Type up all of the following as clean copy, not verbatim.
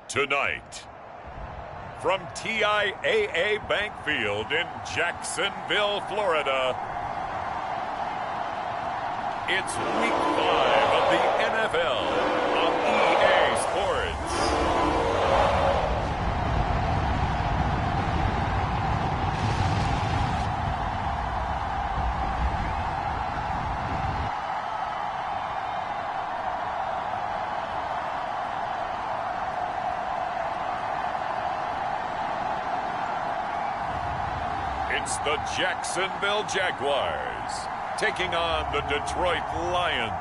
Tonight, from TIAA Bank Field in Jacksonville, Florida, it's Week 5 of the NFL on EA Sports. It's the Jacksonville Jaguars taking on the Detroit Lions.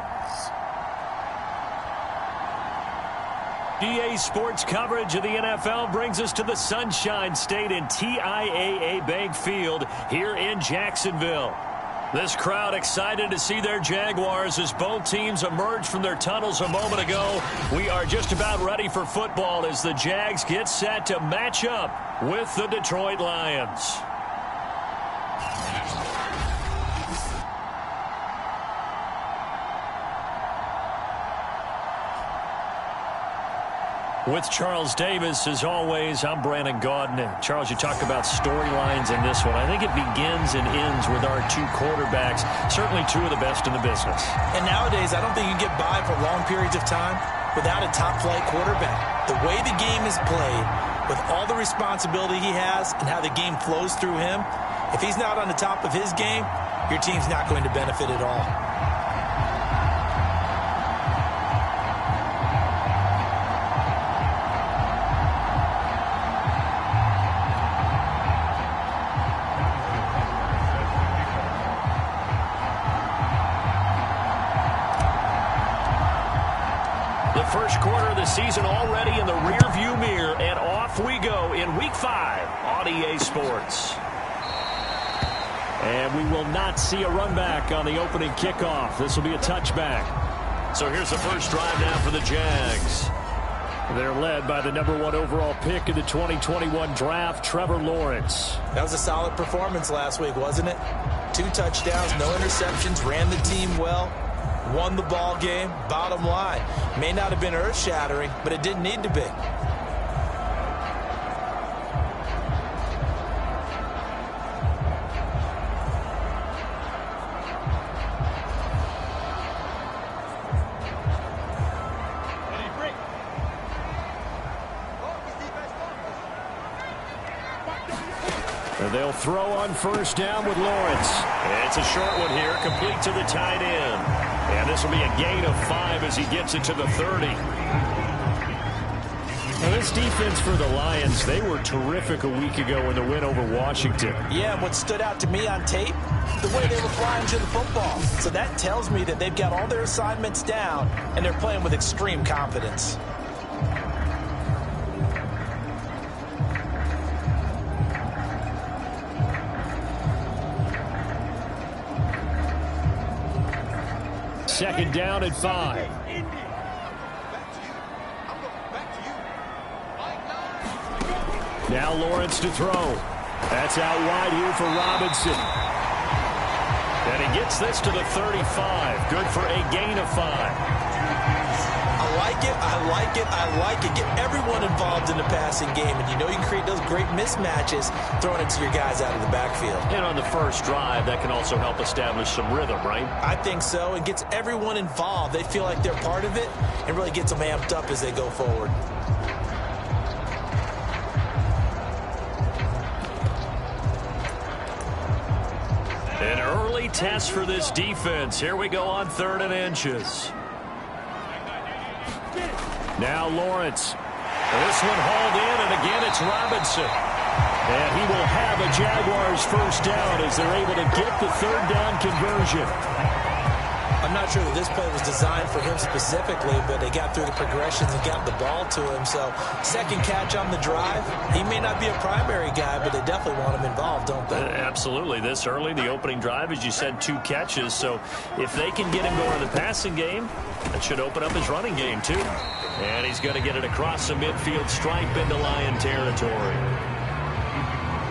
EA Sports coverage of the NFL brings us to the Sunshine State in TIAA Bank Field here in Jacksonville. This crowd excited to see their Jaguars as both teams emerged from their tunnels a moment ago. We are just about ready for football as the Jags get set to match up with the Detroit Lions. With Charles Davis, as always, I'm Brandon Gaudin. And Charles, you talk about storylines in this one. I think it begins and ends with our two quarterbacks, certainly two of the best in the business. And nowadays, I don't think you get by for long periods of time without a top-flight quarterback. The way the game is played, with all the responsibility he has and how the game flows through him, if he's not on the top of his game, your team's not going to benefit at all. First quarter of the season already in the rearview mirror, and off we go in Week 5 on EA Sports. And we will not see a run back on the opening kickoff. This will be a touchback. So here's the first drive now for the Jags. They're led by the #1 overall pick in the 2021 draft, Trevor Lawrence. That was a solid performance last week, wasn't it? 2 touchdowns, no interceptions, ran the team well. Won the ball game. Bottom line, may not have been earth-shattering, but it didn't need to be. And they'll throw on first down with Lawrence. It's a short one here, complete to the tight end. And this will be a gain of 5 as he gets it to the 30. Now this defense for the Lions, they were terrific a week ago in the win over Washington. Yeah, and what stood out to me on tape, the way they were flying to the football. So that tells me that they've got all their assignments down, and they're playing with extreme confidence. Second down and 5. Now Lawrence to throw. That's out wide here for Robinson. And he gets this to the 35. Good for a gain of 5. I like it, I like it, I like it. Get everyone involved in the passing game, and you know you can create those great mismatches throwing it to your guys out of the backfield. And on the first drive, that can also help establish some rhythm, right? I think so. It gets everyone involved. They feel like they're part of it, and really gets them amped up as they go forward. An early test for this defense. Here we go on 3rd and inches. Now Lawrence. This one hauled in, and again it's Robinson. And he will have a Jaguars first down as they're able to get the 3rd down conversion. I'm not sure that this play was designed for him specifically, but they got through the progressions and got the ball to him. So, second catch on the drive. He may not be a primary guy, but they definitely want him involved, don't they? Absolutely. This early, the opening drive, as you said, 2 catches. So, if they can get him going in the passing game, that should open up his running game, too. And he's going to get it across the midfield stripe into Lion territory.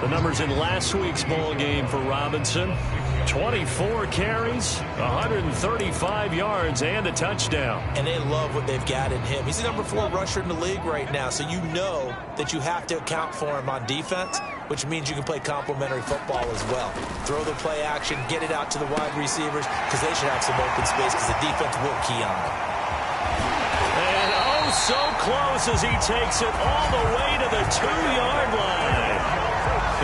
The numbers in last week's ball game for Robinson. 24 carries, 135 yards, and a touchdown. And they love what they've got in him. He's the number 4 rusher in the league right now, so you know that you have to account for him on defense, which means you can play complementary football as well. Throw the play action, get it out to the wide receivers, because they should have some open space, because the defense will key on them. And oh, so close as he takes it all the way to the 2-yard line.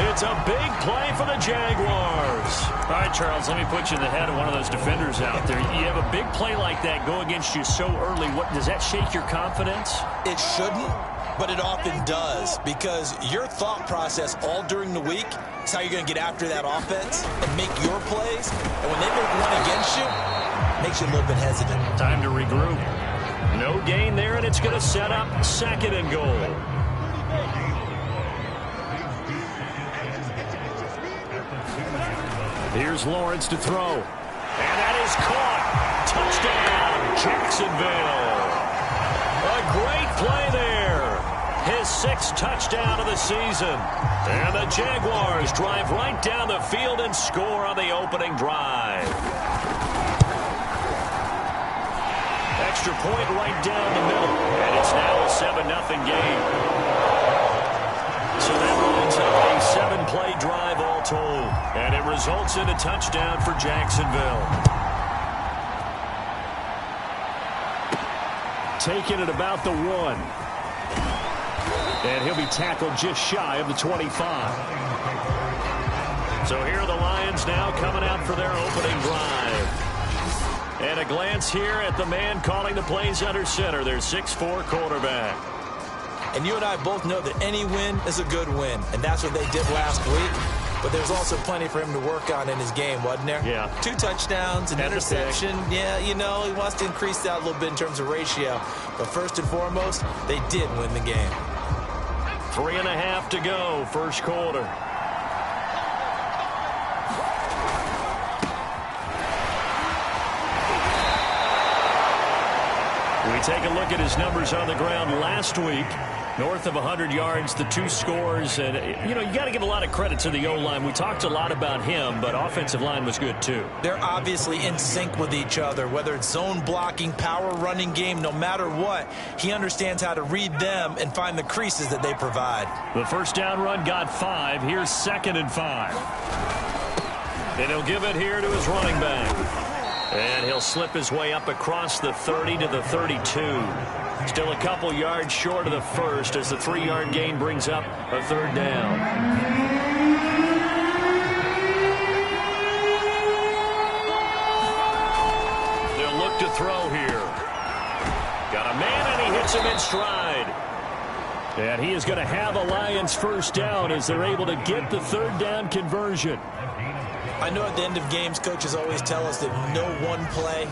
It's a big play for the Jaguars. All right, Charles, let me put you in the head of one of those defenders out there. You have a big play like that go against you so early. What does that shake your confidence? It shouldn't, but it often does, because your thought process all during the week is how you're going to get after that offense and make your plays. And when they make one against you, it makes you a little bit hesitant. Time to regroup. No gain there, and it's going to set up 2nd and goal. Here's Lawrence to throw. And that is caught. Touchdown, Jacksonville. A great play there. His 6th touchdown of the season. And the Jaguars drive right down the field and score on the opening drive. Extra point right down the middle. And it's now a 7-0 game. So that runs up a 7-play drive all told. And it results in a touchdown for Jacksonville. Taking it about the 1. And he'll be tackled just shy of the 25. So here are the Lions now coming out for their opening drive. And a glance here at the man calling the plays under center, their 6'4" quarterback. And you and I both know that any win is a good win, and that's what they did last week. But there's also plenty for him to work on in his game, wasn't there? Yeah. 2 touchdowns, an interception. Yeah, you know, he wants to increase that a little bit in terms of ratio. But first and foremost, they did win the game. 3.5 to go, first quarter. We take a look at his numbers on the ground last week. North of 100 yards, the 2 scores. And, you know, you got to give a lot of credit to the O-line. We talked a lot about him, but offensive line was good, too. They're obviously in sync with each other, whether it's zone blocking, power running game, no matter what. He understands how to read them and find the creases that they provide. The first down run got 5. Here's 2nd and 5. And he'll give it here to his running back. And he'll slip his way up across the 30 to the 32. Still a couple yards short of the first as the 3-yard gain brings up a 3rd down. They'll look to throw here. Got a man and he hits him in stride. And he is going to have a Lions first down as they're able to get the 3rd down conversion. I know at the end of games, coaches always tell us that no one play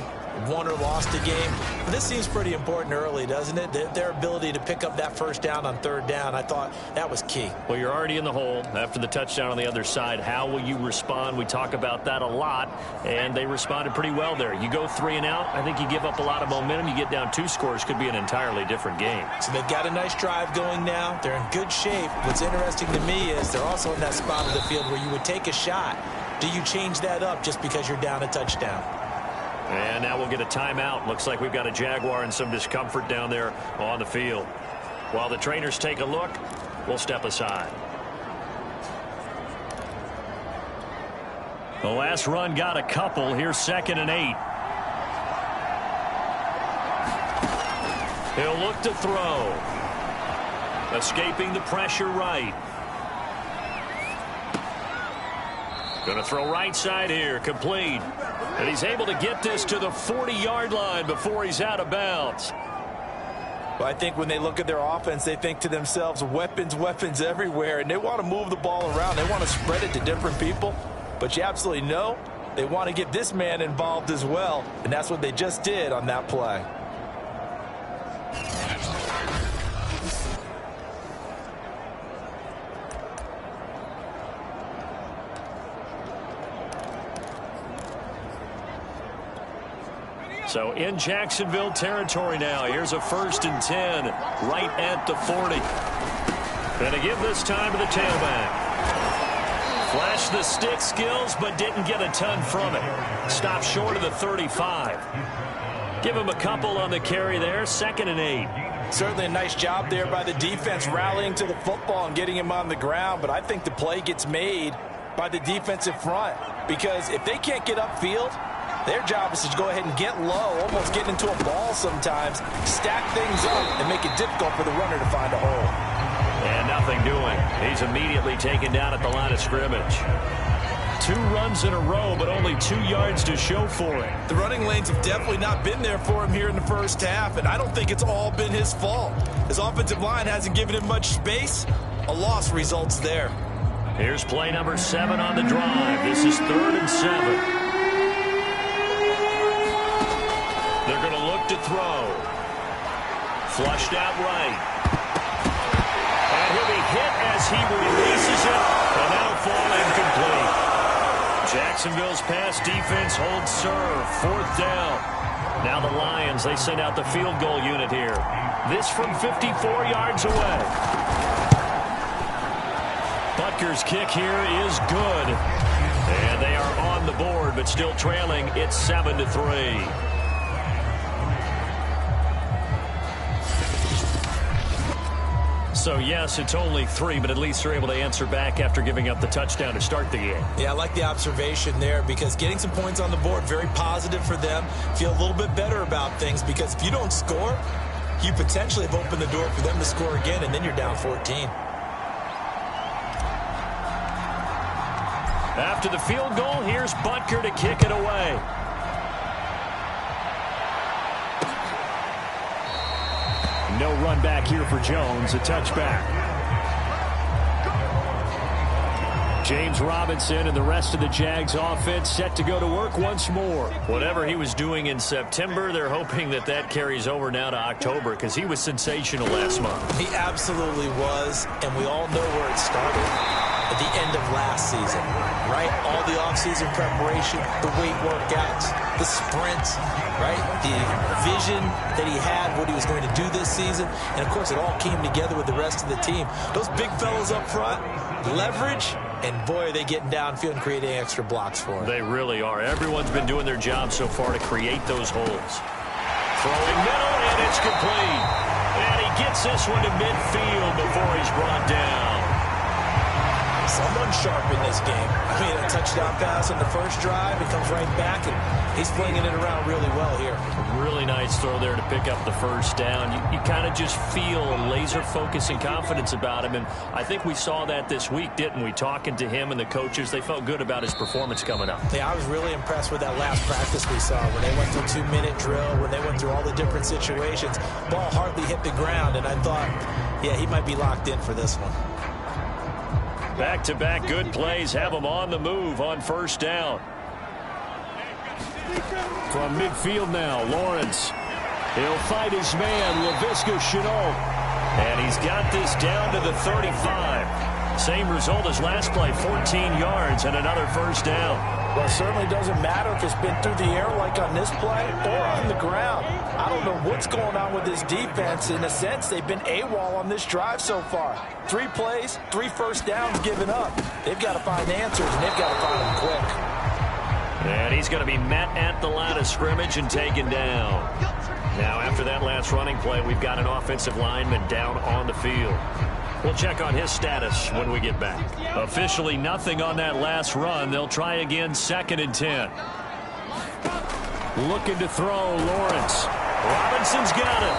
won or lost a game. But this seems pretty important early, doesn't it? Their ability to pick up that first down on 3rd down, I thought that was key. Well, you're already in the hole after the touchdown on the other side. How will you respond? We talk about that a lot, and they responded pretty well there. You go 3 and out, I think you give up a lot of momentum. You get down 2 scores, could be an entirely different game. So they've got a nice drive going now. They're in good shape. What's interesting to me is they're also in that spot of the field where you would take a shot. Do you change that up just because you're down a touchdown? And now we'll get a timeout. Looks like we've got a Jaguar and some discomfort down there on the field. While the trainers take a look, we'll step aside. The last run got a couple. Here's 2nd and 8. He'll look to throw. Escaping the pressure right. Going to throw right side here. Complete. And he's able to get this to the 40-yard line before he's out of bounds. Well, I think when they look at their offense, they think to themselves, weapons, weapons everywhere. And they want to move the ball around. They want to spread it to different people. But you absolutely know they want to get this man involved as well. And that's what they just did on that play. So in Jacksonville territory now. Here's a 1st and 10 right at the 40. And to give this time to the tailback. Flashed the stick skills, but didn't get a ton from it. Stopped short of the 35. Give him a couple on the carry there, 2nd and 8. Certainly a nice job there by the defense rallying to the football and getting him on the ground, but I think the play gets made by the defensive front because if they can't get upfield, their job is to go ahead and get low, almost get into a ball sometimes, stack things up, and make it difficult for the runner to find a hole. And nothing doing. He's immediately taken down at the line of scrimmage. 2 runs in a row, but only 2 yards to show for it. The running lanes have definitely not been there for him here in the first half, and I don't think it's all been his fault. His offensive line hasn't given him much space. A loss results there. Here's play number 7 on the drive. This is 3rd and 7. They're going to look to throw. Flushed out right. And he'll be hit as he releases it, and that'll fall incomplete. Jacksonville's pass defense holds serve. 4th down. Now the Lions, they send out the field goal unit here. This from 54 yards away. Butker's kick here is good. And they are on the board, but still trailing. It's 7-3. So, yes, it's only 3, but at least they're able to answer back after giving up the touchdown to start the game. Yeah, I like the observation there because getting some points on the board, very positive for them. Feel a little bit better about things because if you don't score, you potentially have opened the door for them to score again, and then you're down 14. After the field goal, here's Butker to kick it away. No run back here for Jones, a touchback. James Robinson and the rest of the Jags offense set to go to work once more. Whatever he was doing in September, they're hoping that that carries over now to October because he was sensational last month. He absolutely was, and we all know where it started. At the end of last season, right? All the offseason preparation, the weight workouts, the sprints, right? The vision that he had, what he was going to do this season. And, of course, it all came together with the rest of the team. Those big fellas up front, leverage, and, boy, are they getting downfield and creating extra blocks for him. They really are. Everyone's been doing their job so far to create those holes. Throwing middle, and it's complete. And he gets this one to midfield before he's brought down. Someone sharp in this game. I mean, a touchdown pass on the first drive. It comes right back, and he's flinging it around really well here. Really nice throw there to pick up the first down. You kind of just feel a laser focus and confidence about him, and I think we saw that this week, didn't we? Talking to him and the coaches, they felt good about his performance coming up. Yeah, I was really impressed with that last practice we saw when they went through 2-minute drill, when they went through all the different situations. Ball hardly hit the ground, and I thought, yeah, he might be locked in for this one. Back-to-back good plays have him on the move on first down. From midfield now, Lawrence. He'll fight his man, Laviska Shenault. And he's got this down to the 35. Same result as last play, 14 yards and another first down. Well, it certainly doesn't matter if it's been through the air like on this play or on the ground. I don't know what's going on with this defense. In a sense, they've been AWOL on this drive so far. 3 plays, 3 first downs given up. They've got to find answers, and they've got to find them quick. And he's going to be met at the line of scrimmage and taken down. Now, after that last running play, we've got an offensive lineman down on the field. We'll check on his status when we get back. Officially nothing on that last run. They'll try again, 2nd and 10. Looking to throw, Lawrence. Robinson's got it.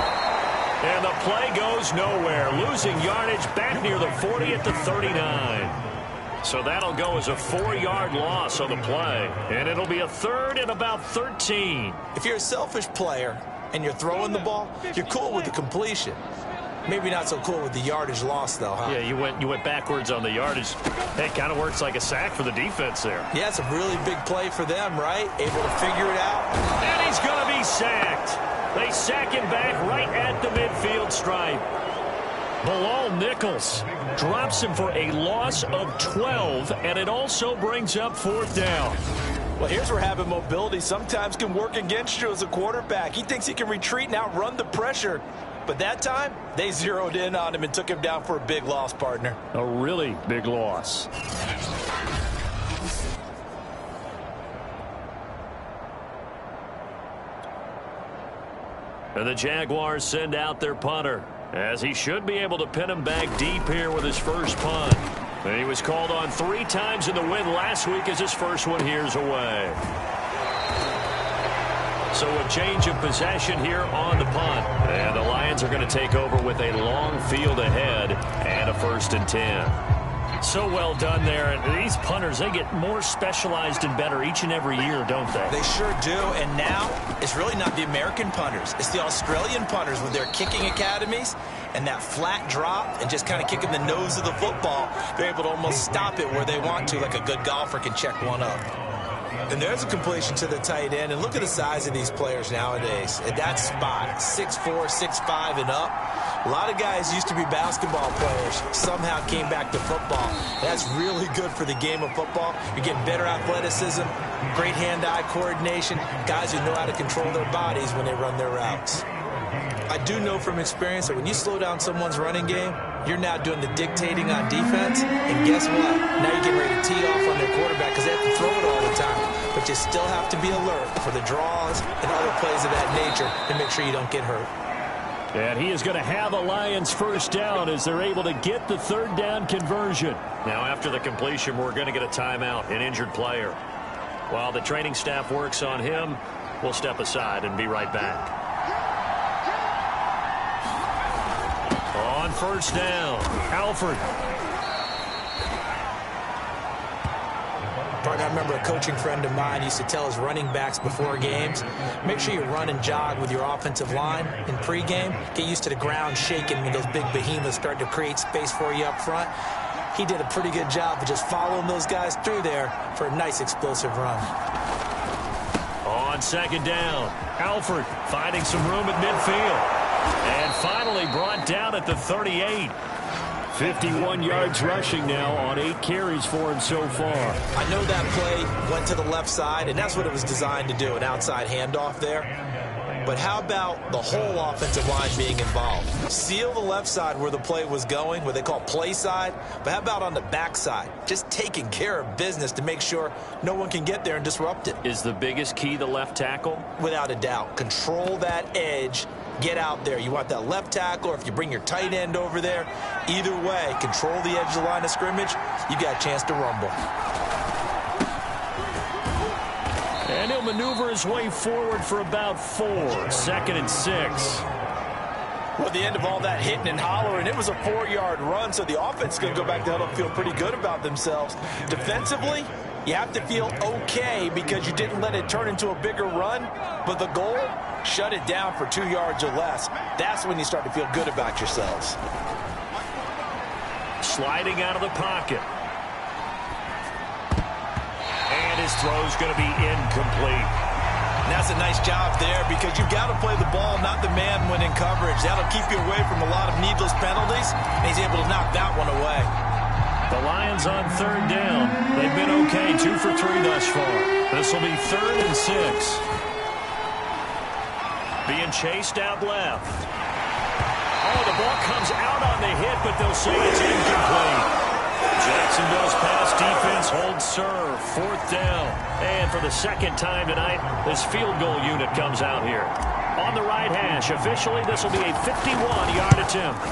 And the play goes nowhere. Losing yardage back near the 40 at the 39. So that'll go as a 4-yard loss on the play. And it'll be a 3rd and about 13. If you're a selfish player and you're throwing the ball, you're cool with the completion. Maybe not so cool with the yardage loss, though, huh? Yeah, you went backwards on the yardage. That kind of works like a sack for the defense there. Yeah, it's a really big play for them, right? Able to figure it out. And he's going to be sacked. They sack him back right at the midfield stripe. Bilal Nichols drops him for a loss of 12, and it also brings up 4th down. Well, here's where having mobility sometimes can work against you as a quarterback. He thinks he can retreat and outrun the pressure. But that time, they zeroed in on him and took him down for a big loss, partner. A really big loss. And the Jaguars send out their punter, as he should be able to pin him back deep here with his first punt. And he was called on 3 times in the win last week as his first one here's away. So a change of possession here on the punt. And the Lions are going to take over with a long field ahead and a 1st and 10. So well done there. And these punters, they get more specialized and better each and every year, don't they? They sure do. And now it's really not the American punters. It's the Australian punters with their kicking academies and that flat drop and just kind of kicking the nose of the football. They're able to almost stop it where they want to, like a good golfer can check one up. And there's a completion to the tight end. And look at the size of these players nowadays. At that spot, 6'4", 6'5", and up. A lot of guys used to be basketball players, somehow came back to football. That's really good for the game of football. You're getting better athleticism, great hand-eye coordination, guys who know how to control their bodies when they run their routes. I do know from experience that when you slow down someone's running game, you're now doing the dictating on defense, and guess what? Now you're getting ready to tee off on their quarterback because they have to throw it all the time. But you still have to be alert for the draws and other plays of that nature to make sure you don't get hurt. And he is going to have a Lions first down as they're able to get the 3rd down conversion. Now after the completion, we're going to get a timeout, an injured player. While the training staff works on him, we'll step aside and be right back. On 1st down, Alford. I remember a coaching friend of mine used to tell his running backs before games, make sure you run and jog with your offensive line in pregame. Get used to the ground shaking when those big behemoths start to create space for you up front. He did a pretty good job of just following those guys through there for a nice explosive run. On 2nd down, Alford finding some room at midfield. And finally brought down at the 38. 51 yards rushing now on 8 carries for him so far. I know that play went to the left side, and that's what it was designed to do, an outside handoff there. But how about the whole offensive line being involved? Seal the left side where the play was going, what they call play side. But how about on the back side? Just taking care of business to make sure no one can get there and disrupt it. Is the biggest key the left tackle? Without a doubt. Control that edge. Get out there. You want that left tackle, or if you bring your tight end over there, either way, control the edge of the line of scrimmage, you got a chance to rumble. And he'll maneuver his way forward for about 4. 2nd and 6. Well, at the end of all that hitting and hollering, it was a 4-yard run, so the offense is going to go back to huddle and feel pretty good about themselves. Defensively, you have to feel okay because you didn't let it turn into a bigger run, but the goal, shut it down for 2 yards or less. That's when you start to feel good about yourselves. Sliding out of the pocket. And his throw's going to be incomplete. And that's a nice job there because you've got to play the ball, not the man when in coverage. That'll keep you away from a lot of needless penalties, and he's able to knock that one away. The Lions on 3rd down. They've been okay, 2 for 3 thus far. This will be 3rd and 6. Being chased out left. Oh, the ball comes out on the hit, but they'll say it's incomplete. Jacksonville's pass defense holds serve. 4th down. And for the 2nd time tonight, this field goal unit comes out here. On the right hash, officially, this will be a 51-yard attempt.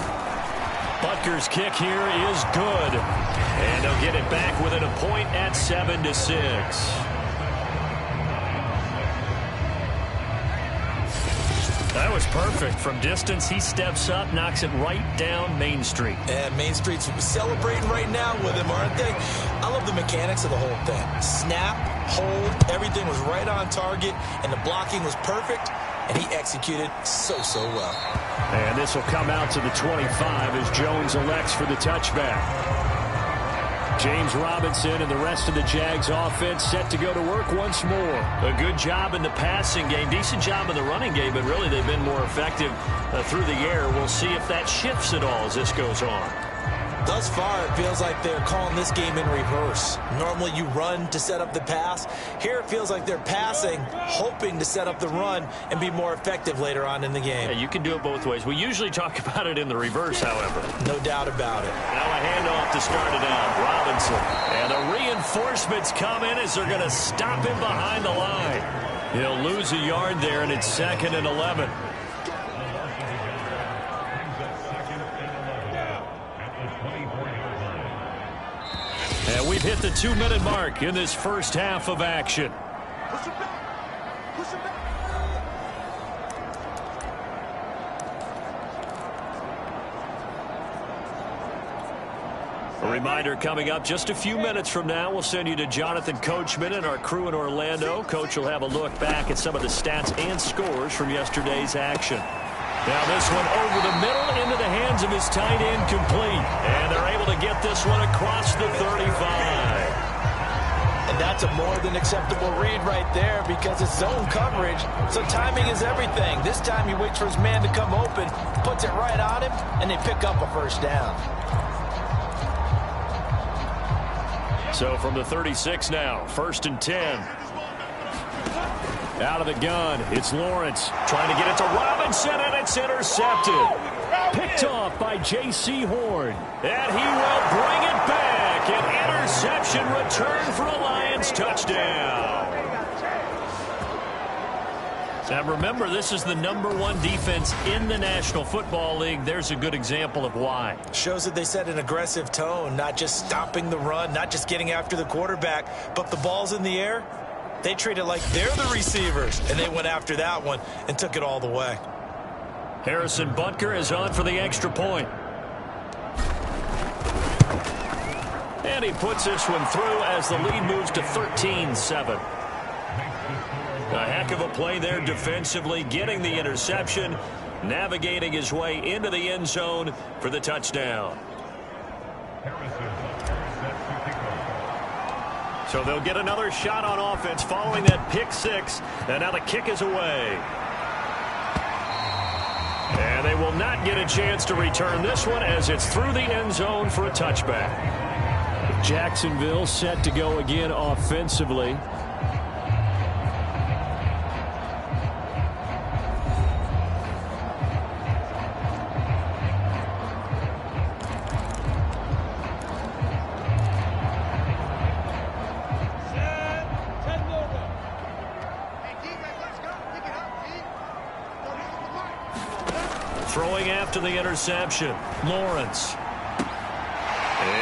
Butker's kick here is good. And they'll get it back within a point at 7-6. That was perfect. From distance, he steps up, knocks it right down Main Street. And Main Street's celebrating right now with him, aren't they? I love the mechanics of the whole thing. Snap, hold, everything was right on target, and the blocking was perfect, and he executed so well. And this will come out to the 25 as Jones elects for the touchback. James Robinson and the rest of the Jags offense set to go to work once more. A good job in the passing game, decent job in the running game, but really they've been more effective through the air. We'll see if that shifts at all as this goes on. Thus far, it feels like they're calling this game in reverse. Normally you run to set up the pass. Here it feels like they're passing, hoping to set up the run and be more effective later on in the game. Yeah, you can do it both ways. We usually talk about it in the reverse, however. No doubt about it. Now a handoff to start it out. Robinson. And the reinforcements come in as they're going to stop him behind the line. He'll lose a yard there, and it's 2nd and 11. And we've hit the 2-minute mark in this first half of action. Push him back. Push him back. A reminder coming up just a few minutes from now. We'll send you to Jonathan Coachman and our crew in Orlando. Coach will have a look back at some of the stats and scores from yesterday's action. Now this one over the middle into the hands of his tight end, complete. And they're able to get this one across the 35. And that's a more than acceptable read right there because it's zone coverage, so timing is everything. This time he waits for his man to come open, puts it right on him, and they pick up a first down. So from the 36 now, 1st and 10. Out of the gun, it's Lawrence trying to get it to Robinson, and it's intercepted. Picked off by J.C. Horn. And he will bring it back. An interception return for a Lions touchdown. Now remember, this is the #1 defense in the National Football League. There's a good example of why. Shows that they set an aggressive tone, not just stopping the run, not just getting after the quarterback, but the ball's in the air. They treat it like they're the receivers, and they went after that one and took it all the way. Harrison Butker is on for the extra point. And he puts this one through as the lead moves to 13-7. A heck of a play there defensively, getting the interception, navigating his way into the end zone for the touchdown. So they'll get another shot on offense following that pick six, and now the kick is away. And they will not get a chance to return this one as it's through the end zone for a touchback. Jacksonville set to go again offensively. Throwing after the interception, Lawrence.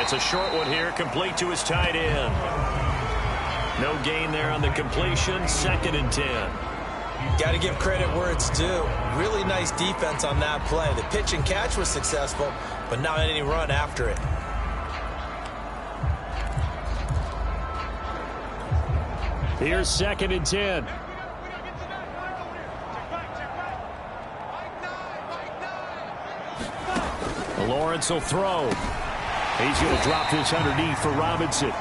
It's a short one here, complete to his tight end. No gain there on the completion, 2nd and 10. Got to give credit where it's due. Really nice defense on that play. The pitch and catch was successful, but not any run after it. Here's 2nd and 10. Lawrence will throw. He's going to drop this underneath for Robinson.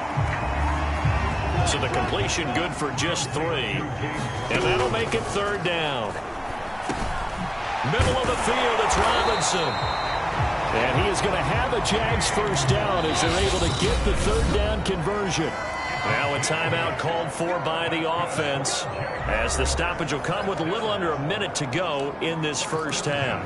So the completion good for just 3. And that'll make it 3rd down. Middle of the field, it's Robinson. And he is going to have a Jags first down as they're able to get the 3rd down conversion. Now a timeout called for by the offense as the stoppage will come with a little under a minute to go in this first half.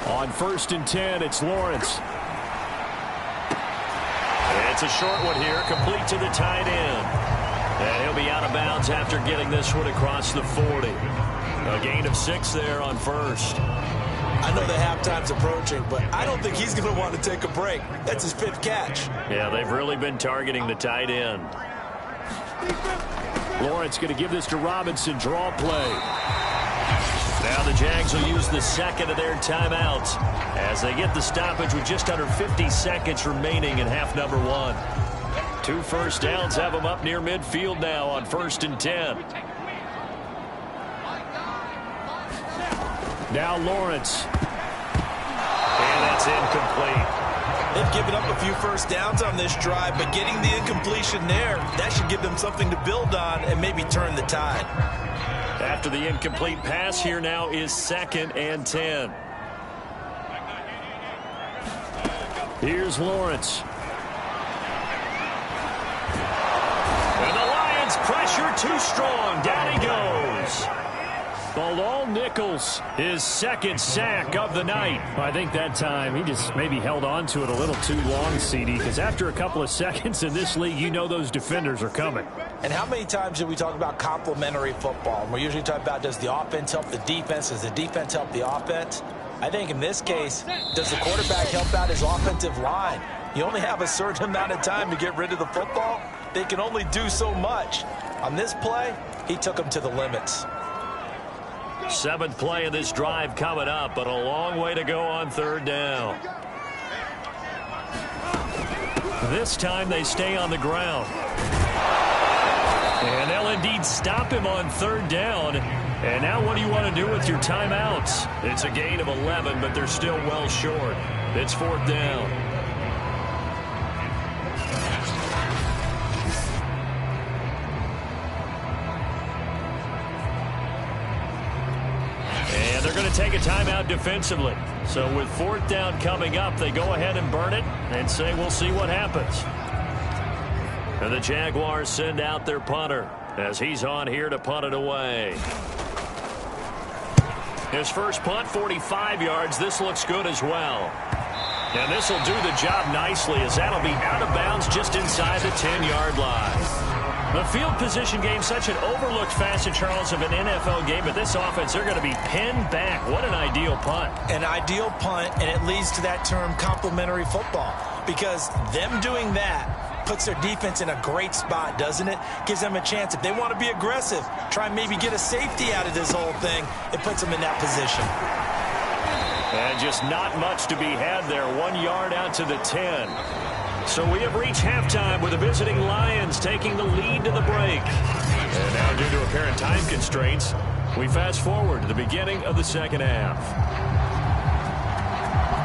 On 1st and 10, it's Lawrence. It's a short one here, complete to the tight end. And he'll be out of bounds after getting this one across the 40. A gain of 6 there on 1st. I know the halftime's approaching, but I don't think he's going to want to take a break. That's his 5th catch. Yeah, they've really been targeting the tight end. Lawrence going to give this to Robinson, draw play. Now the Jags will use the 2nd of their timeouts as they get the stoppage with just under 50 seconds remaining in half number 1. 2 first downs have them up near midfield now on 1st and 10. Now Lawrence. And that's incomplete. They've given up a few first downs on this drive, but getting the incompletion there, that should give them something to build on and maybe turn the tide. After the incomplete pass, here now is 2nd and 10. Here's Lawrence. And the Lions pressure too strong. Down he goes. Bilal Nichols, his second sack of the night. I think that time he just maybe held on to it a little too long, CD, because after a couple of seconds in this league, you know those defenders are coming. And how many times do we talk about complementary football? And we're usually talking about, does the offense help the defense? Does the defense help the offense? I think in this case, does the quarterback help out his offensive line? You only have a certain amount of time to get rid of the football. They can only do so much. On this play, he took them to the limits. 7th play of this drive coming up, but a long way to go on 3rd down. This time they stay on the ground. And they'll indeed stop him on 3rd down. And now what do you want to do with your timeouts? It's a gain of 11, but they're still well short. It's 4th down. And they're going to take a timeout defensively. So with 4th down coming up, they go ahead and burn it and say we'll see what happens. And the Jaguars send out their punter as he's on here to punt it away. His first punt, 45 yards. This looks good as well. And this will do the job nicely as that'll be out of bounds just inside the 10-yard line. The field position game, such an overlooked facet, Charles, of an NFL game, but this offense, they're going to be pinned back. What an ideal punt. An ideal punt, and it leads to that term complementary football, because them doing that puts their defense in a great spot, doesn't it? Gives them a chance. If they want to be aggressive, try and maybe get a safety out of this whole thing, it puts them in that position. And just not much to be had there. 1 yard out to the 10. So we have reached halftime with the visiting Lions taking the lead to the break. And now, due to apparent time constraints, we fast forward to the beginning of the 2nd half.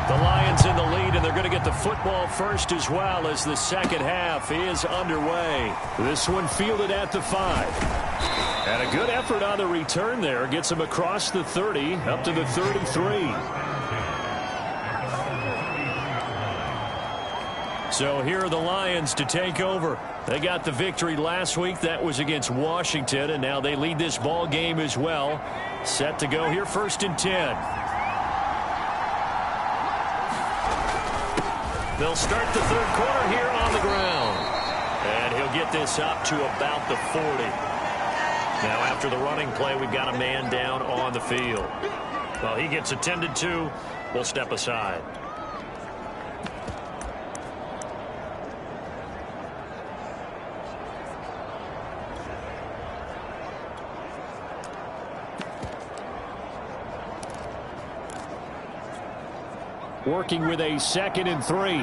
The Lions in the lead, and they're going to get the football first as well as the 2nd half is underway. This one fielded at the 5. And a good effort on the return there. Gets him across the 30 up to the 33. So here are the Lions to take over. They got the victory last week. That was against Washington, and now they lead this ball game as well. Set to go here, 1st and 10. They'll start the 3rd quarter here on the ground. And he'll get this up to about the 40. Now after the running play, we've got a man down on the field. Well, he gets attended to. We'll step aside. Working with a 2nd and 3.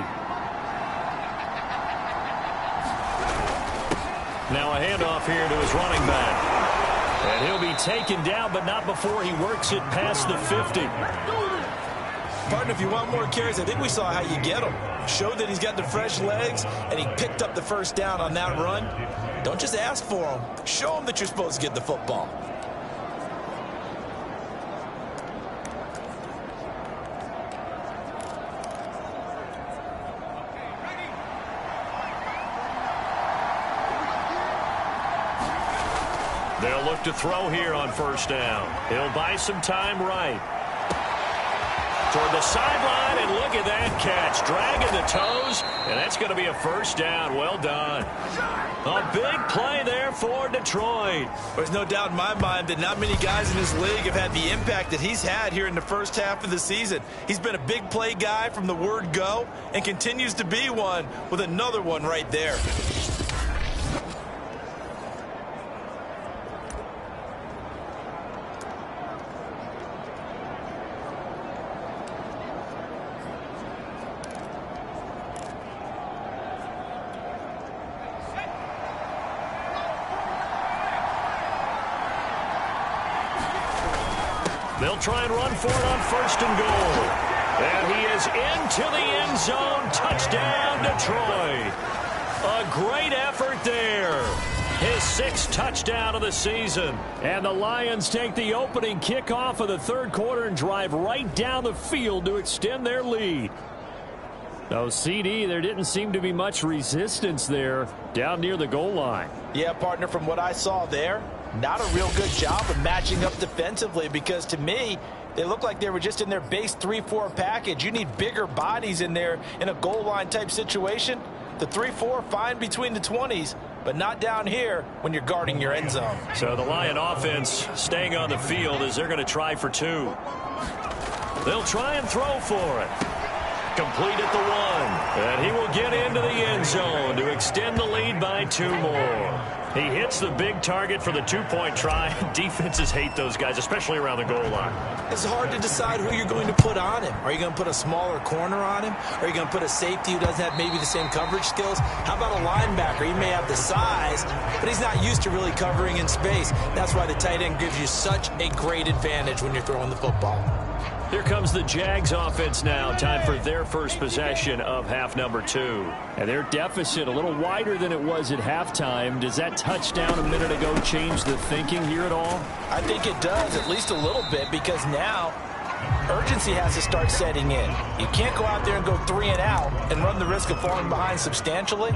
Now a handoff here to his running back. And he'll be taken down, but not before he works it past the 50. Partner, if you want more carries, I think we saw how you get him. Showed that he's got the fresh legs, and he picked up the 1st down on that run. Don't just ask for him. Show him that you're supposed to get the football. They'll look to throw here on 1st down. He'll buy some time right. Toward the sideline, and look at that catch. Dragging the toes, and that's going to be a 1st down. Well done. A big play there for Detroit. There's no doubt in my mind that not many guys in this league have had the impact that he's had here in the 1st half of the season. He's been a big play guy from the word go and continues to be one with another one right there. They'll try and run for it on 1st and goal. And he is into the end zone. Touchdown, Detroit. A great effort there. His 6th touchdown of the season. And the Lions take the opening kickoff of the 3rd quarter and drive right down the field to extend their lead. Though, CD, there didn't seem to be much resistance there down near the goal line. Yeah, partner, from what I saw there, not a real good job of matching up defensively, because to me, they look like they were just in their base 3-4 package. You need bigger bodies in there in a goal line type situation. The 3-4, fine between the 20s, but not down here when you're guarding your end zone. So the Lion offense staying on the field as they're going to try for 2. They'll try and throw for it. Complete at the 1. And he will get into the end zone to extend the lead by 2 more. He hits the big target for the 2-point try. Defenses hate those guys, especially around the goal line. It's hard to decide who you're going to put on him. Are you going to put a smaller corner on him? Are you going to put a safety who doesn't have maybe the same coverage skills? How about a linebacker? He may have the size, but he's not used to really covering in space. That's why the tight end gives you such a great advantage when you're throwing the football. Here comes the Jags offense now. Time for their first possession of half number 2. And their deficit a little wider than it was at halftime. Does that touchdown a minute ago change the thinking here at all? I think it does, at least a little bit, because now urgency has to start setting in. You can't go out there and go 3 and out and run the risk of falling behind substantially,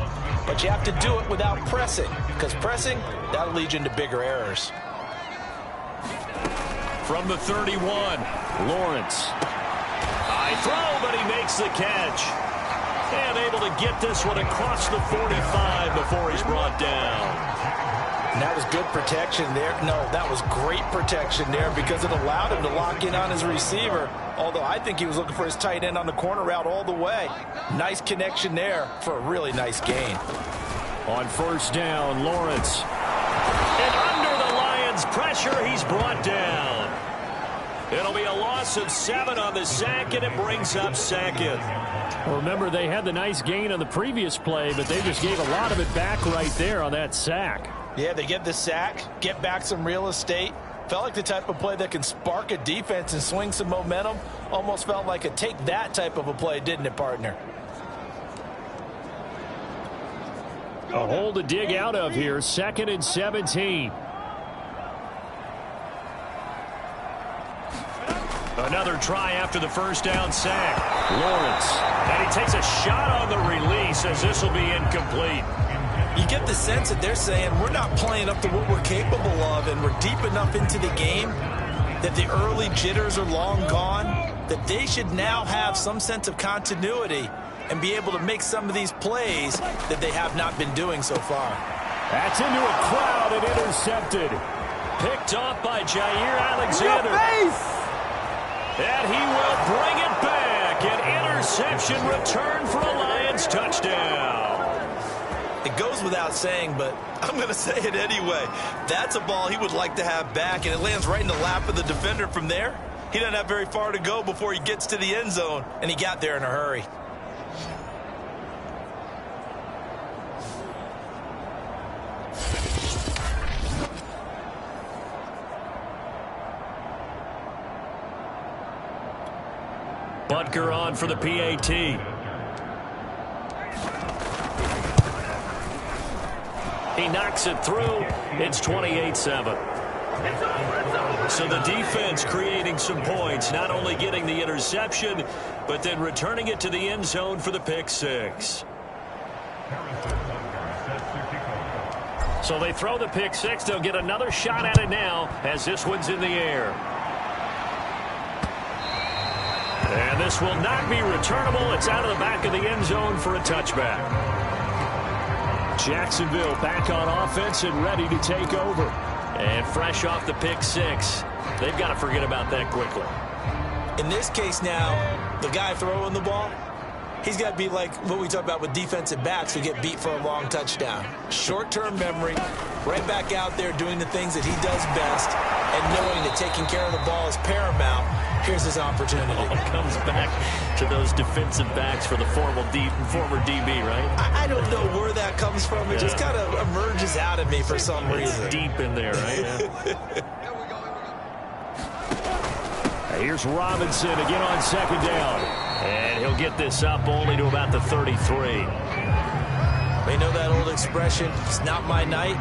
but you have to do it without pressing, because pressing, that'll lead you into bigger errors. From the 31, Lawrence. High throw, but he makes the catch. And able to get this one across the 45 before he's brought down. And that was good protection there. No, that was great protection there, because it allowed him to lock in on his receiver. Although I think he was looking for his tight end on the corner route all the way. Nice connection there for a really nice gain. On first down, Lawrence. And under the Lions' pressure, he's brought down. It'll be a loss of 7 on the sack, and it brings up second. Well, remember, they had the nice gain on the previous play, but they just gave a lot of it back right there on that sack. Yeah, they get the sack, get back some real estate. Felt like the type of play that can spark a defense and swing some momentum. Almost felt like a take that type of a play, didn't it, partner? A hole to dig out of here, 2nd and 17. Another try after the first down sack. Lawrence. And he takes a shot on the release as this will be incomplete. You get the sense that they're saying we're not playing up to what we're capable of, and we're deep enough into the game that the early jitters are long gone, that they should now have some sense of continuity and be able to make some of these plays that they have not been doing so far. That's into a crowd and intercepted. Picked off by Jair Alexander. And he will bring it back. An interception return for a Lions touchdown. It goes without saying, but I'm going to say it anyway. That's a ball he would like to have back, and it lands right in the lap of the defender from there. He doesn't have very far to go before he gets to the end zone, and he got there in a hurry. Butker on for the PAT. He knocks it through. It's 28-7. So the defense creating some points, not only getting the interception, but then returning it to the end zone for the pick 6. So they throw the pick 6. They'll get another shot at it now as this one's in the air. And this will not be returnable. It's out of the back of the end zone for a touchback. Jacksonville back on offense and ready to take over. And fresh off the pick 6. They've got to forget about that quickly. In this case now, the guy throwing the ball, he's got to be like what we talk about with defensive backs who get beat for a long touchdown. Short-term memory, right back out there doing the things that he does best, and knowing that taking care of the ball is paramount. Here's his opportunity. It comes back to those defensive backs for the former DB, right? I don't know where that comes from. It just kind of emerges out of me for some reason. Deep in there, right? Here's Robinson again on second down. And he'll get this up only to about the 33. We know that old expression, it's not my night.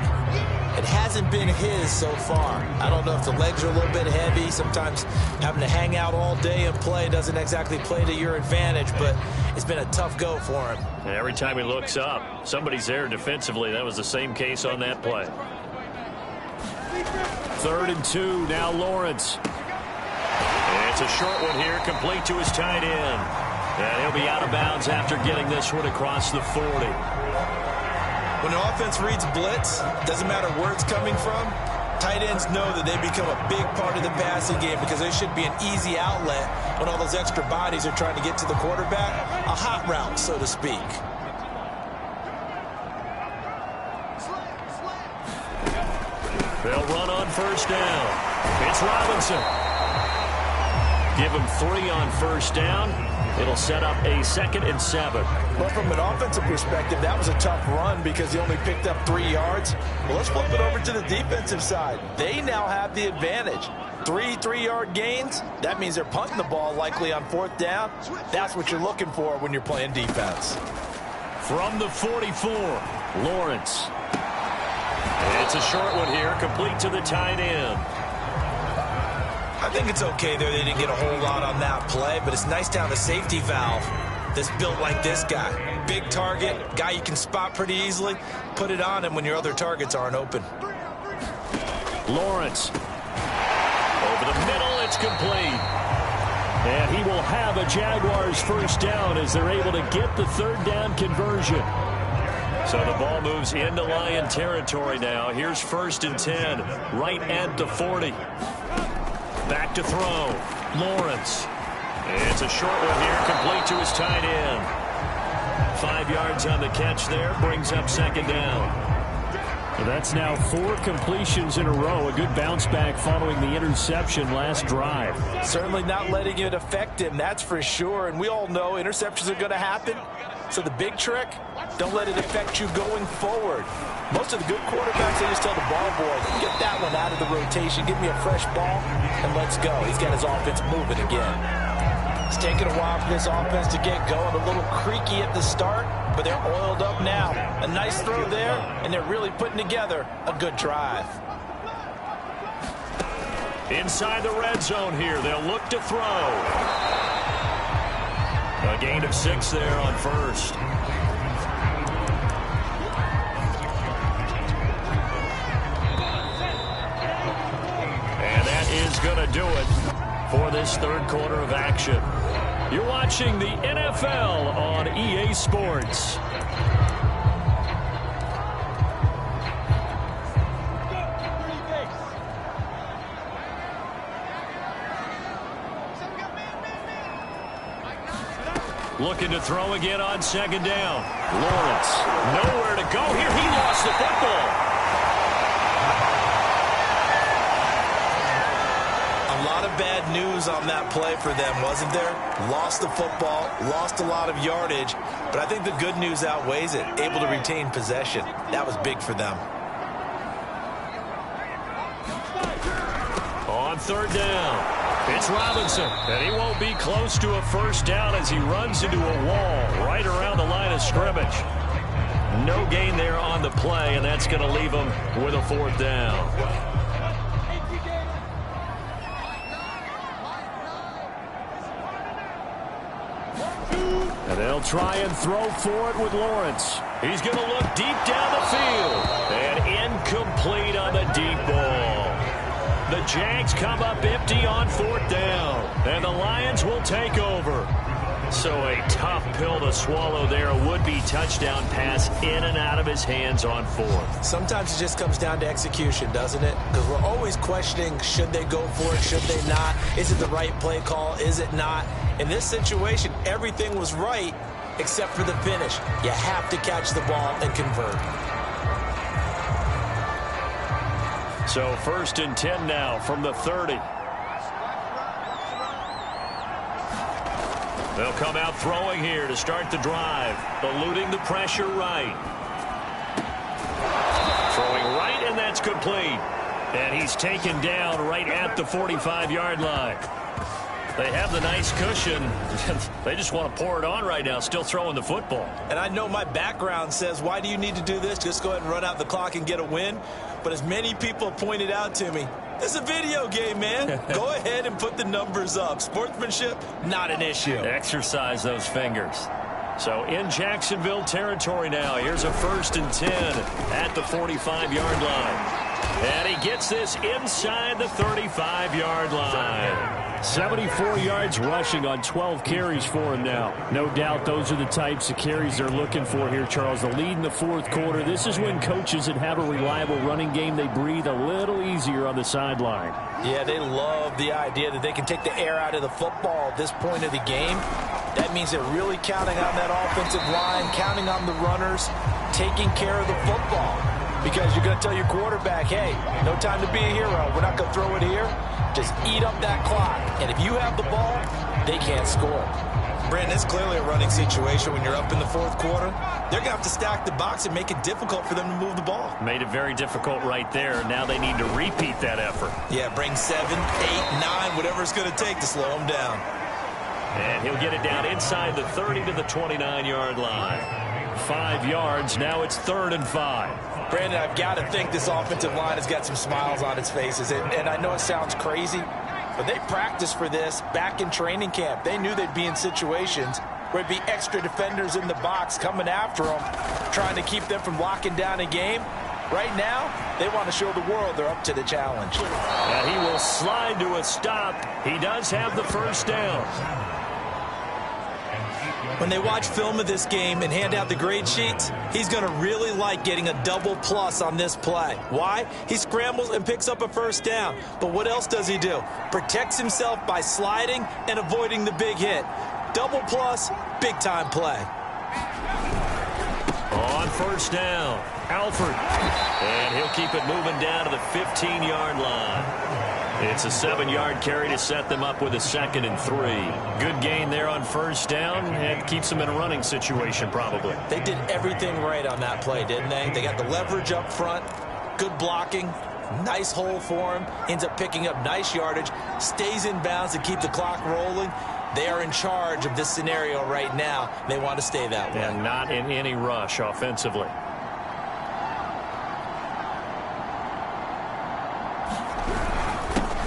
It hasn't been his so far. I don't know if the legs are a little bit heavy. Sometimes having to hang out all day and play doesn't exactly play to your advantage, but it's been a tough go for him. And every time he looks up, somebody's there defensively. That was the same case on that play. 3rd and 2, now Lawrence. It's a short one here, complete to his tight end. And he'll be out of bounds after getting this one across the 40. When the offense reads blitz, doesn't matter where it's coming from, tight ends know that they become a big part of the passing game because there should be an easy outlet when all those extra bodies are trying to get to the quarterback. A hot route, so to speak. They'll run on 1st down. It's Robinson. Give him 3 on 1st down. It'll set up a 2nd and 7. Well, from an offensive perspective, that was a tough run because he only picked up 3 yards. Well, let's flip it over to the defensive side. They now have the advantage. 3 3-yard gains. That means they're punting the ball likely on 4th down. That's what you're looking for when you're playing defense. From the 44, Lawrence. It's a short one here, complete to the tight end. I think it's okay there. They didn't get a whole lot on that play, but it's nice to have a safety valve that's built like this guy. Big target, guy you can spot pretty easily. Put it on him when your other targets aren't open. Lawrence. Over the middle, it's complete. And he will have a Jaguars 1st down as they're able to get the 3rd down conversion. So the ball moves into Lion territory now. Here's 1st and 10, right at the 40. Back to throw. Lawrence. It's a short one here, complete to his tight end. 5 yards on the catch there, brings up 2nd down. Well, that's now 4 completions in a row. A good bounce back following the interception last drive. Certainly not letting it affect him, that's for sure. And we all know interceptions are going to happen. So the big trick, don't let it affect you going forward. Most of the good quarterbacks, they just tell the ball boy, get that one out of the rotation, give me a fresh ball, and let's go. He's got his offense moving again. It's taken a while for this offense to get going. A little creaky at the start, but they're oiled up now. A nice throw there, and they're really putting together a good drive. Inside the red zone here, they'll look to throw. A gain of 6 there on 1st. And that is going to do it for this 3rd quarter of action. You're watching the NFL on EA Sports. Looking to throw again on 2nd down. Lawrence, nowhere to go here. He lost the football. A lot of bad news on that play for them, wasn't there? Lost the football, lost a lot of yardage, but I think the good news outweighs it. Able to retain possession. That was big for them. On 3rd down. It's Robinson, and he won't be close to a 1st down as he runs into a wall right around the line of scrimmage. No gain there on the play, and that's going to leave him with a 4th down. And they'll try and throw for it with Lawrence. He's going to look deep down the field, and incomplete on the deep ball. The Jags come up empty on 4th down, and the Lions will take over. So a tough pill to swallow there. A would-be touchdown pass in and out of his hands on 4th. Sometimes it just comes down to execution, doesn't it? Because we're always questioning, should they go for it, should they not? Is it the right play call, is it not? In this situation, everything was right except for the finish. You have to catch the ball and convert. So 1st and 10 now from the 30. They'll come out throwing here to start the drive. Eluding the pressure right. Throwing right, and that's complete. And he's taken down right at the 45-yard line. They have the nice cushion. They just want to pour it on right now, still throwing the football. And I know my background says, why do you need to do this? Just go ahead and run out the clock and get a win. But as many people pointed out to me, this is a video game, man. Go ahead and put the numbers up. Sportsmanship, not an issue. Exercise those fingers. So in Jacksonville territory now, here's a 1st and 10 at the 45-yard line. And he gets this inside the 35-yard line. 74 yards rushing on 12 carries for him now. No doubt those are the types of carries they're looking for here, Charles. The lead in the fourth quarter. This is when coaches that have a reliable running game, they breathe a little easier on the sideline. Yeah, they love the idea that they can take the air out of the football at this point of the game. That means they're really counting on that offensive line, counting on the runners, taking care of the football. Because you're going to tell your quarterback, hey, no time to be a hero. We're not going to throw it here. Just eat up that clock. And if you have the ball, they can't score. Brandon, it's clearly a running situation when you're up in the fourth quarter. They're going to have to stack the box and make it difficult for them to move the ball. Made it very difficult right there. Now they need to repeat that effort. Yeah, bring 7, 8, 9, whatever it's going to take to slow them down. And he'll get it down inside the 30 to the 29-yard line. 5 yards. Now it's 3rd and 5. Brandon, I've got to think this offensive line has got some smiles on its faces. And I know it sounds crazy, but they practiced for this back in training camp. They knew they'd be in situations where it'd be extra defenders in the box coming after them, trying to keep them from locking down a game. Right now, they want to show the world they're up to the challenge. And he will slide to a stop. He does have the first down. When they watch film of this game and hand out the grade sheets, he's going to really like getting a double plus on this play. Why? He scrambles and picks up a first down. But what else does he do? Protects himself by sliding and avoiding the big hit. Double plus, big-time play. On first down, Alford. And he'll keep it moving down to the 15-yard line. It's a 7-yard carry to set them up with a 2nd and 3. Good gain there on first down and keeps them in a running situation probably. They did everything right on that play, didn't they? They got the leverage up front, good blocking, nice hole for him, ends up picking up nice yardage, stays in bounds to keep the clock rolling. They are in charge of this scenario right now. They want to stay that way. And not in any rush offensively.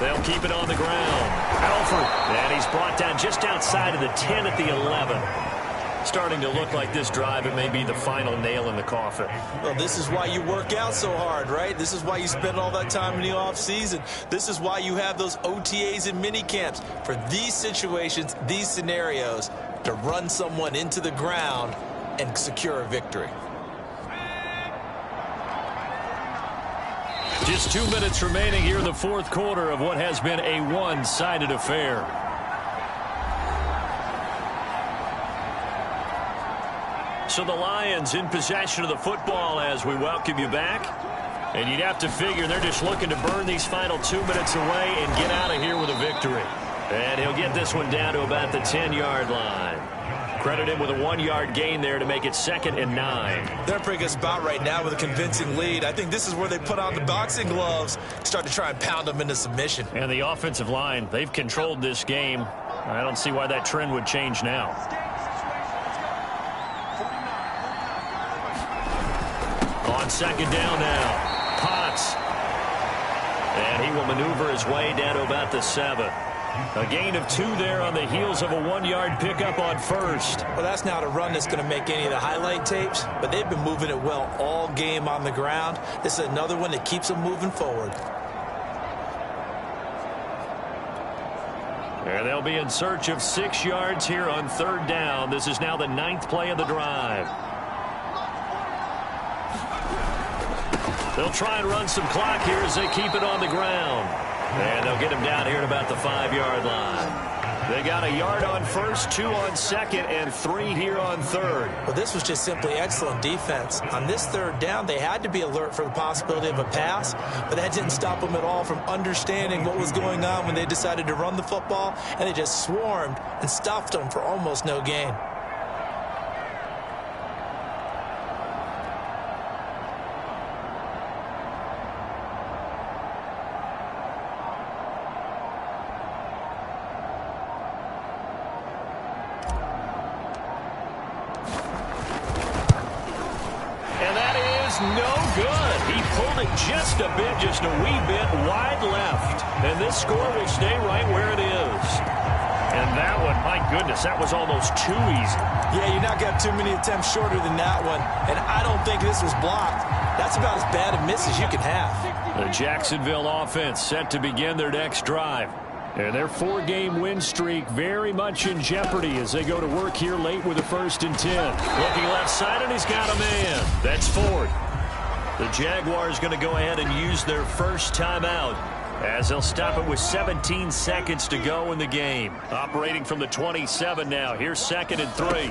They'll keep it on the ground. Alford. And he's brought down just outside of the 10 at the 11. Starting to look like this drive, it may be the final nail in the coffin. Well, this is why you work out so hard, right? This is why you spend all that time in the offseason. This is why you have those OTAs and mini camps. For these situations, these scenarios, to run someone into the ground and secure a victory. Just 2 minutes remaining here in the fourth quarter of what has been a one-sided affair. So the Lions in possession of the football as we welcome you back. And you'd have to figure they're just looking to burn these final 2 minutes away and get out of here with a victory. And he'll get this one down to about the 10-yard line. Credit him with a 1-yard gain there to make it 2nd and 9. They're in a pretty good spot right now with a convincing lead. I think this is where they put on the boxing gloves, start to try and pound them into submission. And the offensive line, they've controlled this game. I don't see why that trend would change now. On 2nd down now, Potts. And he will maneuver his way down to about the 7. A gain of 2 there on the heels of a 1-yard pickup on first. Well, that's not a run that's going to make any of the highlight tapes, but they've been moving it well all game on the ground. This is another one that keeps them moving forward. And they'll be in search of 6 yards here on 3rd down. This is now the 9th play of the drive. They'll try and run some clock here as they keep it on the ground. And they'll get him down here at about the 5-yard line. They got a yard on first, 2 on 2nd, and 3 here on 3rd. Well, this was just simply excellent defense. On this 3rd down, they had to be alert for the possibility of a pass, but that didn't stop them at all from understanding what was going on when they decided to run the football, and they just swarmed and stuffed them for almost no gain. No good. He pulled it just a bit, just a wee bit wide left. And this score will stay right where it is. And that one, my goodness, that was almost too easy. Yeah, you're not going to have too many attempts shorter than that one. And I don't think this was blocked. That's about as bad a miss as you can have. The Jacksonville offense set to begin their next drive. And their 4-game win streak very much in jeopardy as they go to work here late with a 1st and 10. Looking left side, and he's got a man. That's Ford. The Jaguars going to go ahead and use their first timeout as they'll stop it with 17 seconds to go in the game. Operating from the 27 now. Here's 2nd and 3.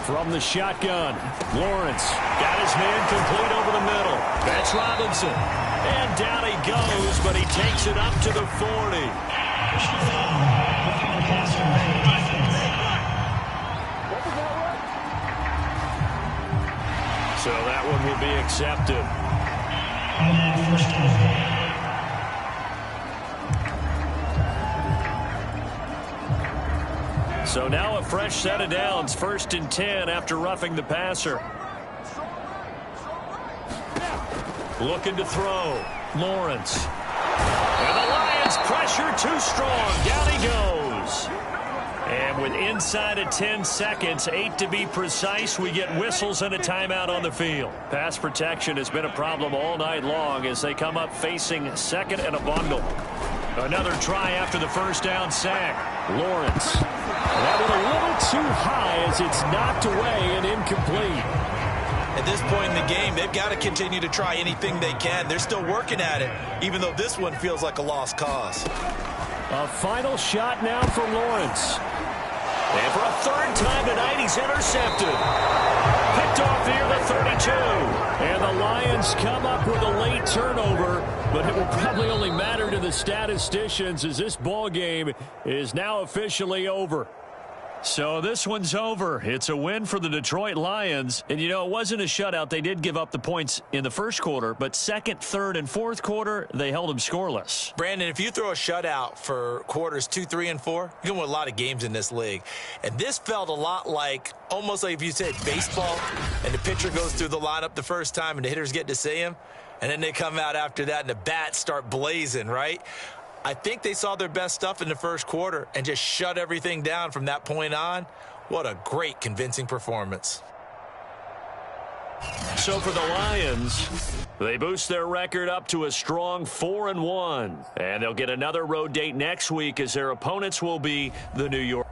From the shotgun, Lawrence got his man complete over the middle. That's Robinson. And down he goes, but he takes it up to the 40. So that one will be accepted. So now a fresh set of downs, 1st and 10 after roughing the passer. Looking to throw. Lawrence. And the Lions pressure too strong. Down he goes. And with inside of 10 seconds, 8 to be precise, we get whistles and a timeout on the field. Pass protection has been a problem all night long as they come up facing 2nd and a bundle. Another try after the 1st down sack. Lawrence. That one a little too high as it's knocked away and incomplete. At this point in the game, they've got to continue to try anything they can. They're still working at it, even though this one feels like a lost cause. A final shot now for Lawrence. And for a 3rd time tonight, he's intercepted. Picked off near the 32. And the Lions come up with a late turnover, but it will probably only matter to the statisticians as this ball game is now officially over. So this one's over. It's a win for the Detroit Lions. And, you know, it wasn't a shutout. They did give up the points in the 1st quarter, but 2nd, 3rd, and 4th quarter, they held them scoreless. Brandon, if you throw a shutout for quarters 2, 3, and 4, you can win a lot of games in this league. And this felt a lot like, almost like if you said baseball, and the pitcher goes through the lineup the first time and the hitters get to see him, and then they come out after that and the bats start blazing, right? I think they saw their best stuff in the 1st quarter and just shut everything down from that point on. What a great, convincing performance. So for the Lions, they boost their record up to a strong 4-1. And they'll get another road date next week as their opponents will be the New York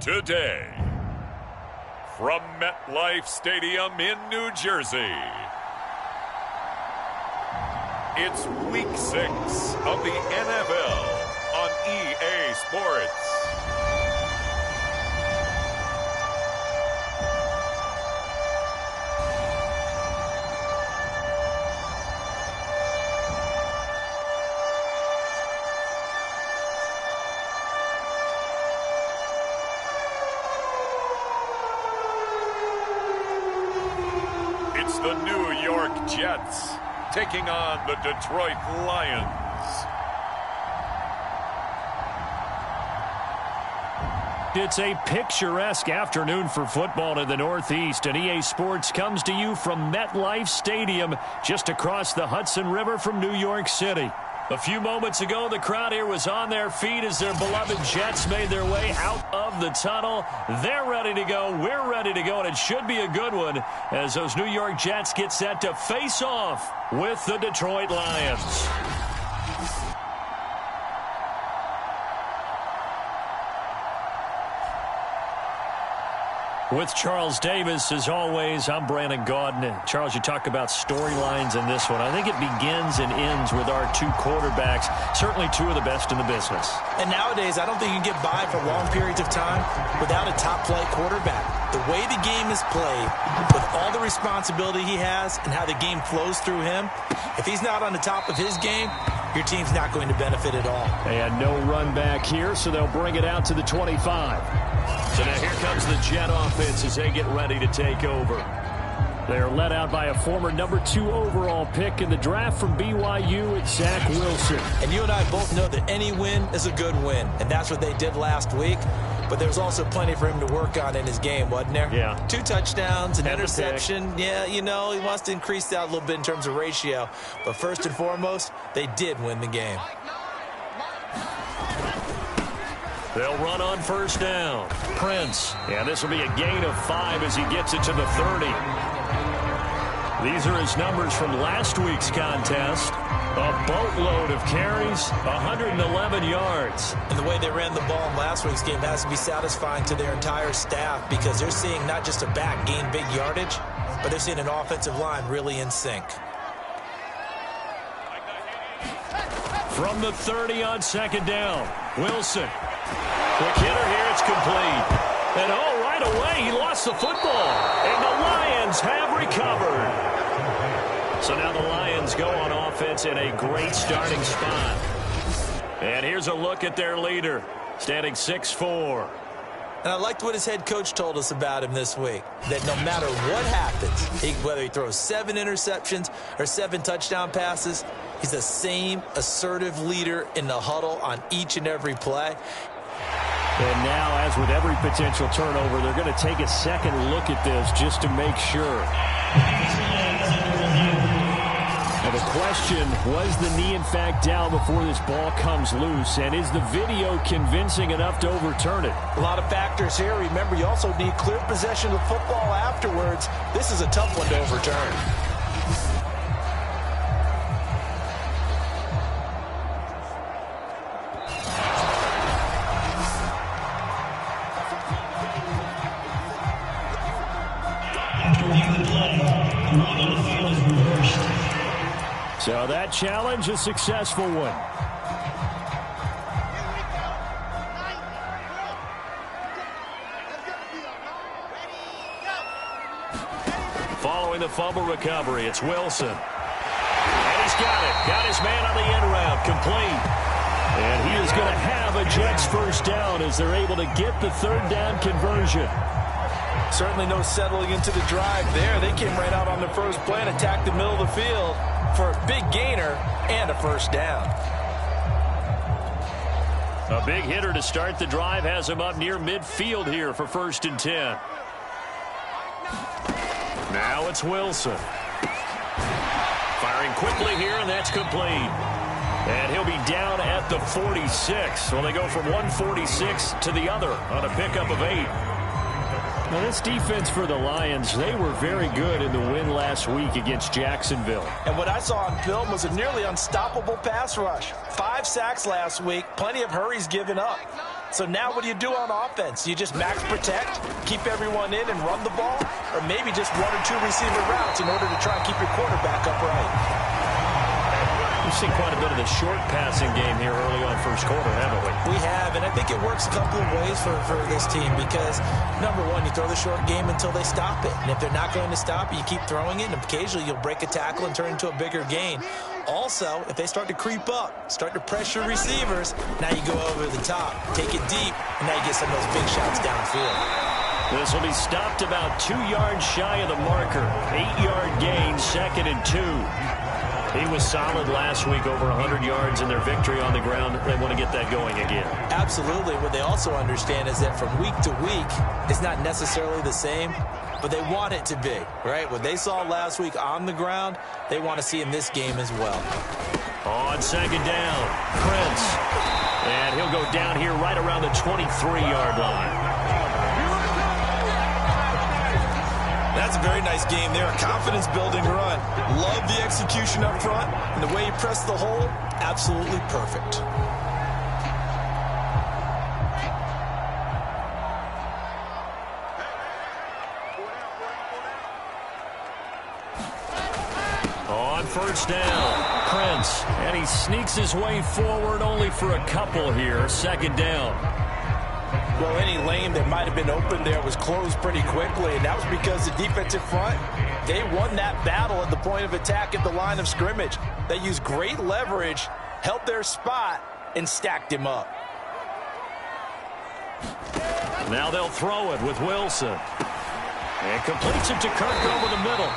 today. From MetLife Stadium in New Jersey, it's Week 6 of the NFL on EA Sports. It's the New York Jets taking on the Detroit Lions. It's a picturesque afternoon for football in the Northeast, and EA Sports comes to you from MetLife Stadium just across the Hudson River from New York City. A few moments ago, the crowd here was on their feet as their beloved Jets made their way out of the tunnel. They're ready to go. We're ready to go, and it should be a good one as those New York Jets get set to face off with the Detroit Lions. With Charles Davis, as always, I'm Brandon Gaudin. Charles, you talk about storylines in this one. I think it begins and ends with our two quarterbacks, certainly two of the best in the business. And nowadays, I don't think you can get by for long periods of time without a top-flight quarterback. The way the game is played, with all the responsibility he has and how the game flows through him, if he's not on the top of his game, your team's not going to benefit at all. And no run back here, so they'll bring it out to the 25. So now here comes the Jet offense as they get ready to take over. They're led out by a former number 2 overall pick in the draft from BYU. It's Zach Wilson. And you and I both know that any win is a good win, and that's what they did last week. But there's also plenty for him to work on in his game, wasn't there? Yeah. 2 touchdowns, an interception. Yeah, you know, he wants to increase that a little bit in terms of ratio. But first and foremost, they did win the game. They'll run on first down. Prince. And this will be a gain of 5 as he gets it to the 30. These are his numbers from last week's contest. A boatload of carries, 111 yards. And the way they ran the ball in last week's game has to be satisfying to their entire staff because they're seeing not just a back gain big yardage, but they're seeing an offensive line really in sync. From the 30 on second down, Wilson. Quick hitter here, it's complete. And oh, right away, he lost the football. And the Lions have recovered. So now the Lions go on offense in a great starting spot. And here's a look at their leader, standing 6'4". And I liked what his head coach told us about him this week, that no matter what happens, whether he throws 7 interceptions or 7 touchdown passes, he's the same assertive leader in the huddle on each and every play. And now, as with every potential turnover, they're going to take a second look at this just to make sure. Now the question, was the knee in fact down before this ball comes loose? And is the video convincing enough to overturn it? A lot of factors here. Remember, you also need clear possession of the football afterwards. This is a tough one to overturn. So that challenge, a successful one. Following the fumble recovery, it's Wilson. And he's got it. Got his man on the end route, complete. And he is going to have a Jets first down as they're able to get the third down conversion. Certainly no settling into the drive there. They came right out on the first play and attacked the middle of the field for a big gainer and a first down. A big hitter to start the drive has him up near midfield here for 1st and 10. Now it's Wilson. Firing quickly here, and that's complete. And he'll be down at the 46. Well, they go from 146 to the other on a pickup of 8. Now, this defense for the Lions, they were very good in the win last week against Jacksonville. And what I saw on film was a nearly unstoppable pass rush. 5 sacks last week, plenty of hurries given up. So now what do you do on offense? You just max protect, keep everyone in and run the ball, or maybe just 1 or 2 receiver routes in order to try and keep your quarterback upright? We've seen quite a bit of the short passing game here early on first quarter, haven't we? We have, and I think it works a couple of ways for this team because, number one, you throw the short game until they stop it. And if they're not going to stop it, you keep throwing it, and occasionally you'll break a tackle and turn it into a bigger gain. Also, if they start to creep up, start to pressure receivers, now you go over the top, take it deep, and now you get some of those big shots downfield. This will be stopped about 2 yards shy of the marker. 8-yard gain, 2nd and 2. He was solid last week, over 100 yards in their victory on the ground. They want to get that going again. Absolutely. What they also understand is that from week to week, it's not necessarily the same, but they want it to be, right? What they saw last week on the ground, they want to see in this game as well. On 2nd down, Prince. And he'll go down here right around the 23-yard line. That's a very nice game there. A confidence-building run. Love the execution up front. And the way he pressed the hole, absolutely perfect. On 1st down, Prince. And he sneaks his way forward only for a couple here. 2nd down. Well, any lane that might have been open there was closed pretty quickly, and that was because the defensive front, they won that battle at the point of attack at the line of scrimmage. They used great leverage, held their spot, and stacked him up. Now they'll throw it with Wilson. And completes it to Kirk over the middle.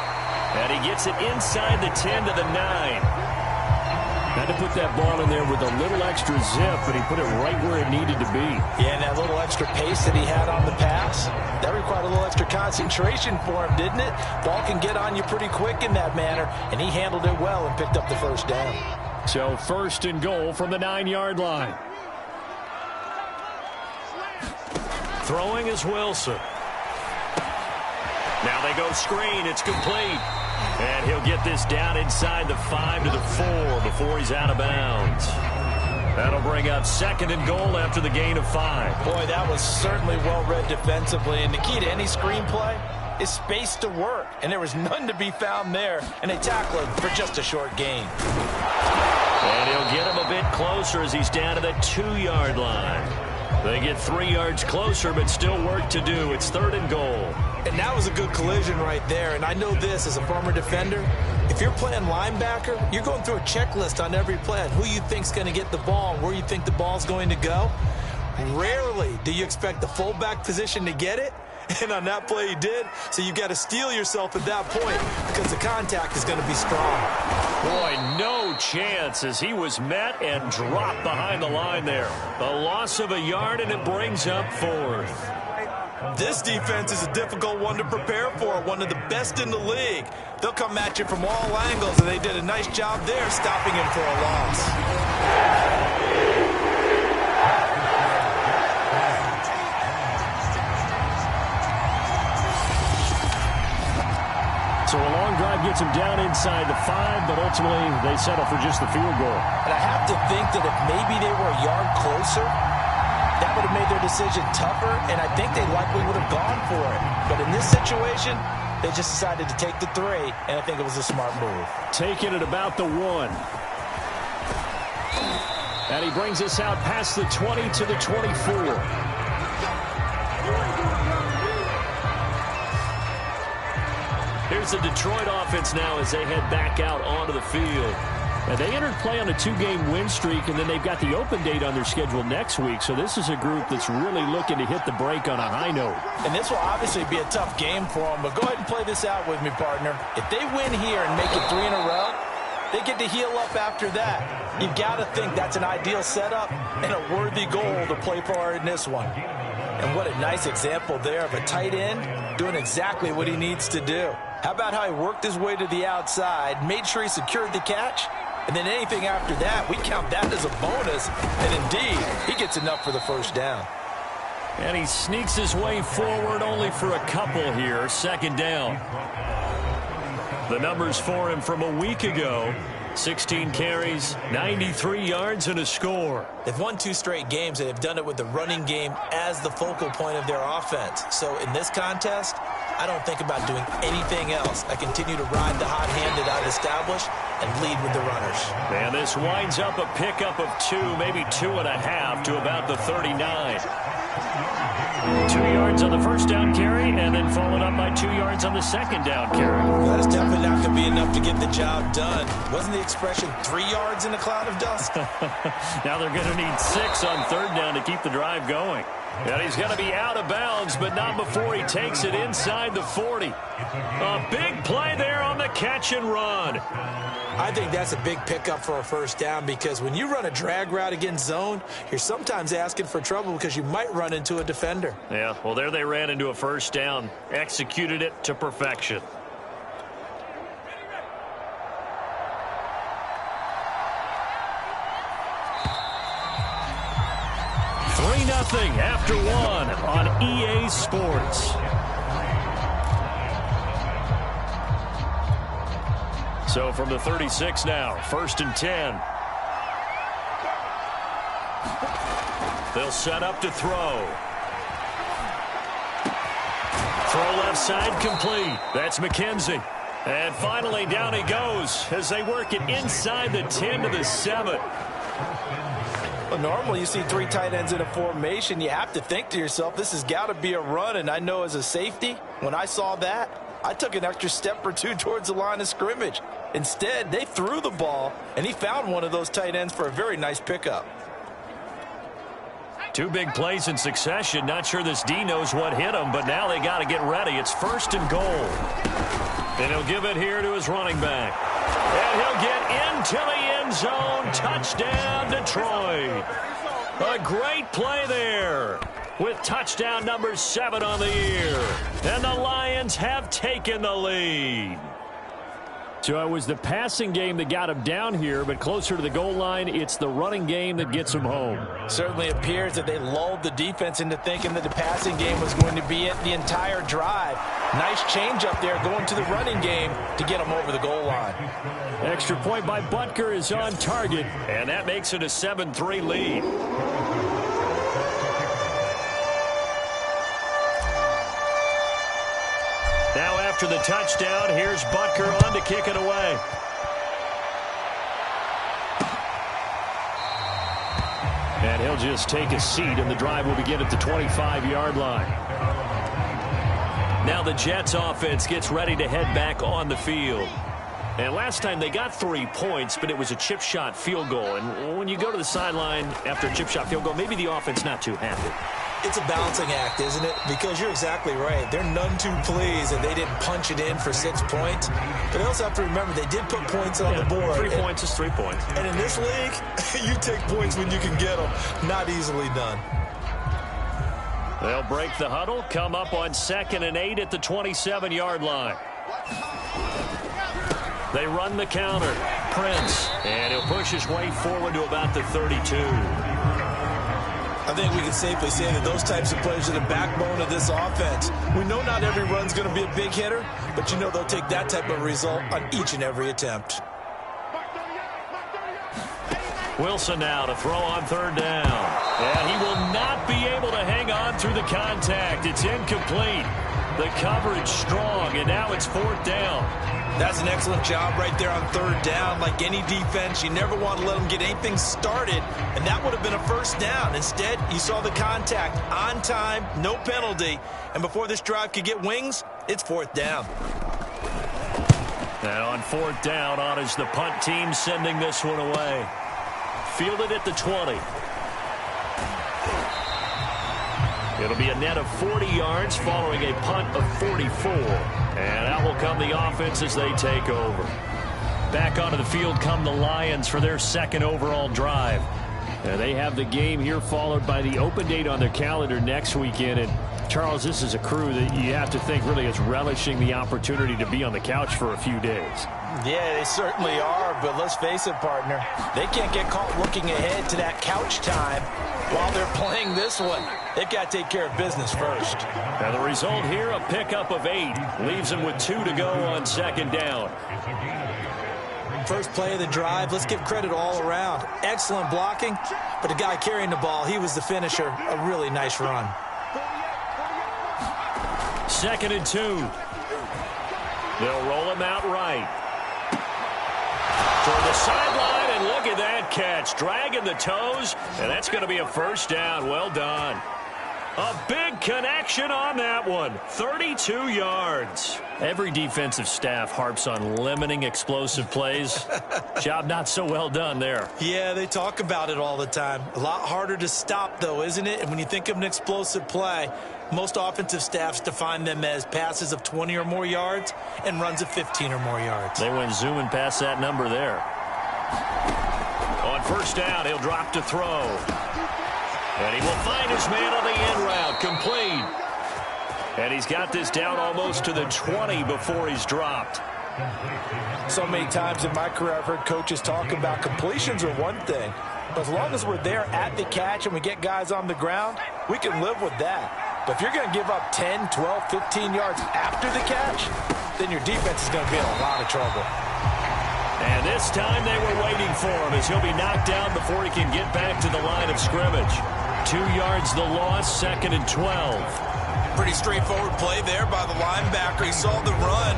And he gets it inside the 10 to the 9. Had to put that ball in there with a little extra zip, but he put it right where it needed to be. Yeah, and that little extra pace that he had on the pass, that required a little extra concentration for him, didn't it? Ball can get on you pretty quick in that manner, and he handled it well and picked up the 1st down. So 1st and goal from the 9-yard line. Throwing is Wilson. Now they go screen. It's complete. And he'll get this down inside the 5 to the 4 before he's out of bounds. That'll bring up 2nd and goal after the gain of 5. Boy, that was certainly well-read defensively. And the key to any screenplay is space to work. And there was none to be found there. And they tackle him for just a short gain. And he'll get him a bit closer as he's down to the 2-yard line. They get 3 yards closer, but still work to do. It's 3rd and goal. And that was a good collision right there. And I know this as a former defender. If you're playing linebacker, you're going through a checklist on every play. Who you think's going to get the ball and where you think the ball's going to go. Rarely do you expect the fullback position to get it. And on that play he did. So you've got to steel yourself at that point because the contact is going to be strong. Boy, no chance as he was met and dropped behind the line there. A loss of a yard, and it brings up 4th. This defense is a difficult one to prepare for, one of the best in the league. They'll come at you from all angles, and they did a nice job there stopping him for a loss. So a long drive gets him down inside the 5, but ultimately they settle for just the field goal. And I have to think that if maybe they were a yard closer, that would have made their decision tougher, and I think they likely would have gone for it. But in this situation, they just decided to take the 3, and I think it was a smart move. Taking it about the 1. And he brings us out past the 20 to the 24. Here's the Detroit offense now as they head back out onto the field. And they entered play on a 2-game win streak, and then they've got the open date on their schedule next week. So this is a group that's really looking to hit the break on a high note. And this will obviously be a tough game for them, but go ahead and play this out with me, partner. If they win here and make it 3 in a row, they get to heal up after that. You've got to think that's an ideal setup and a worthy goal to play for in this one. And what a nice example there of a tight end doing exactly what he needs to do. How about how he worked his way to the outside, made sure he secured the catch, and then anything after that, we count that as a bonus. And indeed, he gets enough for the 1st down. And he sneaks his way forward only for a couple here. 2nd down. The numbers for him from a week ago. 16 carries, 93 yards, and a score. They've won 2 straight games, and they've done it with the running game as the focal point of their offense. So in this contest, I don't think about doing anything else. I continue to ride the hot hand that I've established and lead with the runners. And this winds up a pickup of 2, maybe 2.5 to about the 39. 2 yards on the first down carry, and then followed up by 2 yards on the second down carry. That's definitely not going to be enough to get the job done. Wasn't the expression 3 yards in a cloud of dust? Now they're going to need 6 on third down to keep the drive going. And he's going to be out of bounds, but not before he takes it inside the 40. A big play there on the catch and run. I think that's a big pickup for a first down, because when you run a drag route against zone, you're sometimes asking for trouble because you might run into a defender. Yeah, well, there they ran into a first down, executed it to perfection. 3-0 after 1 on EA Sports. So from the 36 now, 1st and 10. They'll set up to throw. Throw left side complete. That's McKenzie. And finally down he goes as they work it inside the 10 to the 7. Well, normally you see 3 tight ends in a formation. You have to think to yourself, this has got to be a run. And I know as a safety, when I saw that, I took an extra step or 2 towards the line of scrimmage. Instead, they threw the ball, and he found one of those tight ends for a very nice pickup. 2 big plays in succession. Not sure this D knows what hit him, but now they got to get ready. It's 1st and goal. And he'll give it here to his running back. And he'll get into the end zone. Touchdown, Detroit. A great play there with touchdown number 7 on the year. And the Lions have taken the lead. So it was the passing game that got him down here, but closer to the goal line, it's the running game that gets him home. Certainly appears that they lulled the defense into thinking that the passing game was going to be it the entire drive. Nice change up there going to the running game to get them over the goal line. Extra point by Butker is on target. And that makes it a 7-3 lead. Now after the touchdown, here's Butker on to kick it away. And he'll just take a seat, and the drive will begin at the 25-yard line. Now the Jets offense gets ready to head back on the field. And last time they got 3 points, but it was a chip shot field goal. And when you go to the sideline after a chip shot field goal, maybe the offense not too happy. It's a balancing act, isn't it? Because you're exactly right. They're none too pleased that they didn't punch it in for 6 points. But they also have to remember they did put points on the board. 3 points is 3 points. And in this league, you take points when you can get them. Not easily done. They'll break the huddle, come up on 2nd and 8 at the 27-yard line. They run the counter. Prince. And he'll push his way forward to about the 32. I think we can safely say that those types of players are the backbone of this offense. We know not every run's going to be a big hitter, but you know they'll take that type of result on each and every attempt. Wilson now to throw on 3rd down. And he will not be able to hang on through the contact. It's incomplete. The coverage strong, and now it's 4th down. That's an excellent job right there on 3rd down. Like any defense, you never want to let them get anything started, and that would have been a 1st down. Instead, you saw the contact on time, no penalty, and before this drive could get wings, it's 4th down. And on 4th down, on is the punt team sending this one away. Fielded at the 20. It'll be a net of 40 yards following a punt of 44. And out will come the offense as they take over. Back onto the field come the Lions for their 2nd overall drive. And they have the game here followed by the open date on their calendar next weekend. And Charles, this is a crew that you have to think really is relishing the opportunity to be on the couch for a few days. Yeah, they certainly are, but let's face it, partner. They can't get caught looking ahead to that couch time while they're playing this one. They've got to take care of business first. Now the result here, a pickup of 8. Leaves them with 2 to go on 2nd down. First play of the drive, let's give credit all around. Excellent blocking, but the guy carrying the ball, he was the finisher. A really nice run. 2nd and 2. They'll roll him out right. Toward the sideline, and look at that catch. Dragging the toes, and that's going to be a first down. Well done. A big connection on that one. 32 yards. Every defensive staff harps on limiting explosive plays. Job not so well done there. Yeah, they talk about it all the time. A lot harder to stop, though, isn't it? And when you think of an explosive play, most offensive staffs define them as passes of 20 or more yards and runs of 15 or more yards. They went zooming past that number there. On first down, he'll drop to throw. And he will find his man on the end route, complete. And he's got this down almost to the 20 before he's dropped. So many times in my career, I've heard coaches talk about completions are one thing. But as long as we're there at the catch and we get guys on the ground, we can live with that. But if you're going to give up 10, 12, 15 yards after the catch, then your defense is going to be in a lot of trouble. And this time they were waiting for him as he'll be knocked down before he can get back to the line of scrimmage. 2 yards the loss, 2nd and 12. Pretty straightforward play there by the linebacker. He saw the run,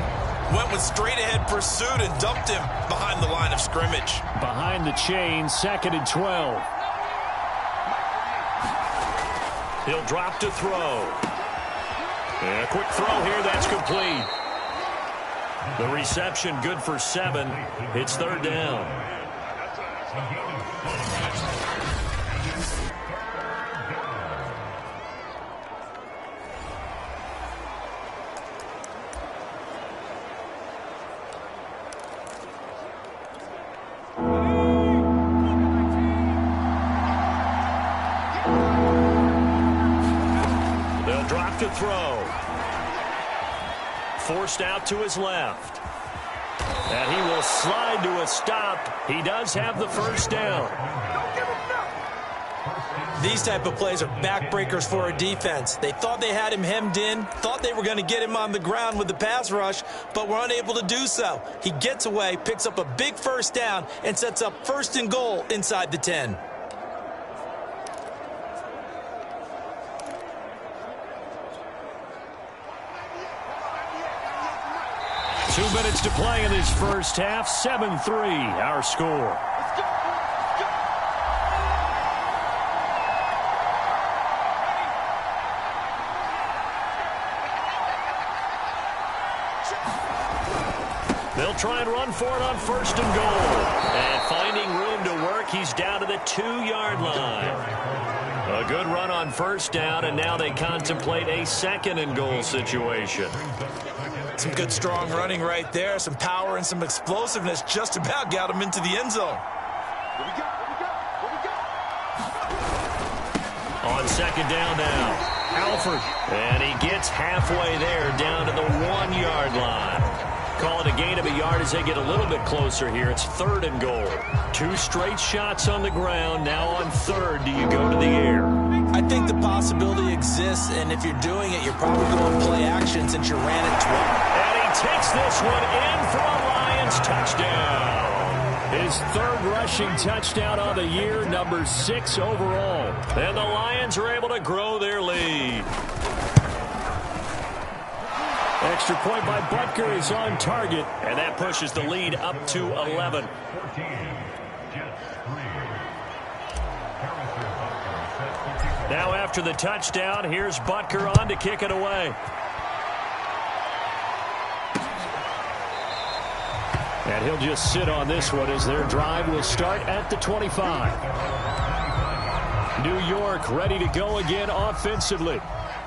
went with straight-ahead pursuit and dumped him behind the line of scrimmage. Behind the chain, 2nd and 12. He'll drop to throw. And a quick throw here, that's complete. The reception good for 7. It's 3rd down. They'll drop to throw. Forced out to his left. And he will slide to a stop. He does have the first down. These type of plays are backbreakers for a defense. They thought they had him hemmed in, thought they were going to get him on the ground with the pass rush, but were unable to do so. He gets away, picks up a big first down, and sets up 1st and goal inside the 10. Two minutes to play in this first half. 7-3, our score. They'll try and run for it on 1st and goal. And finding room to work, he's down to the 2-yard line. A good run on 1st down, and now they contemplate a 2nd and goal situation. Some good strong running right there. Some power and some explosiveness just about got him into the end zone. On 2nd down now, Alford. And he gets halfway there down to the 1-yard line. Call it a gain of a yard as they get a little bit closer here. It's 3rd and goal. 2 straight shots on the ground. Now on 3rd, do you go to the air? I think the possibility exists, and if you're doing it, you're probably going to play action since you ran it twice. And he takes this one in for a Lions touchdown. His 3rd rushing touchdown on the year, number 6 overall. And the Lions are able to grow their lead. Extra point by Butker is on target. And that pushes the lead up to 11. Now after the touchdown, here's Butker on to kick it away. And he'll just sit on this one as their drive will start at the 25. New York ready to go again offensively.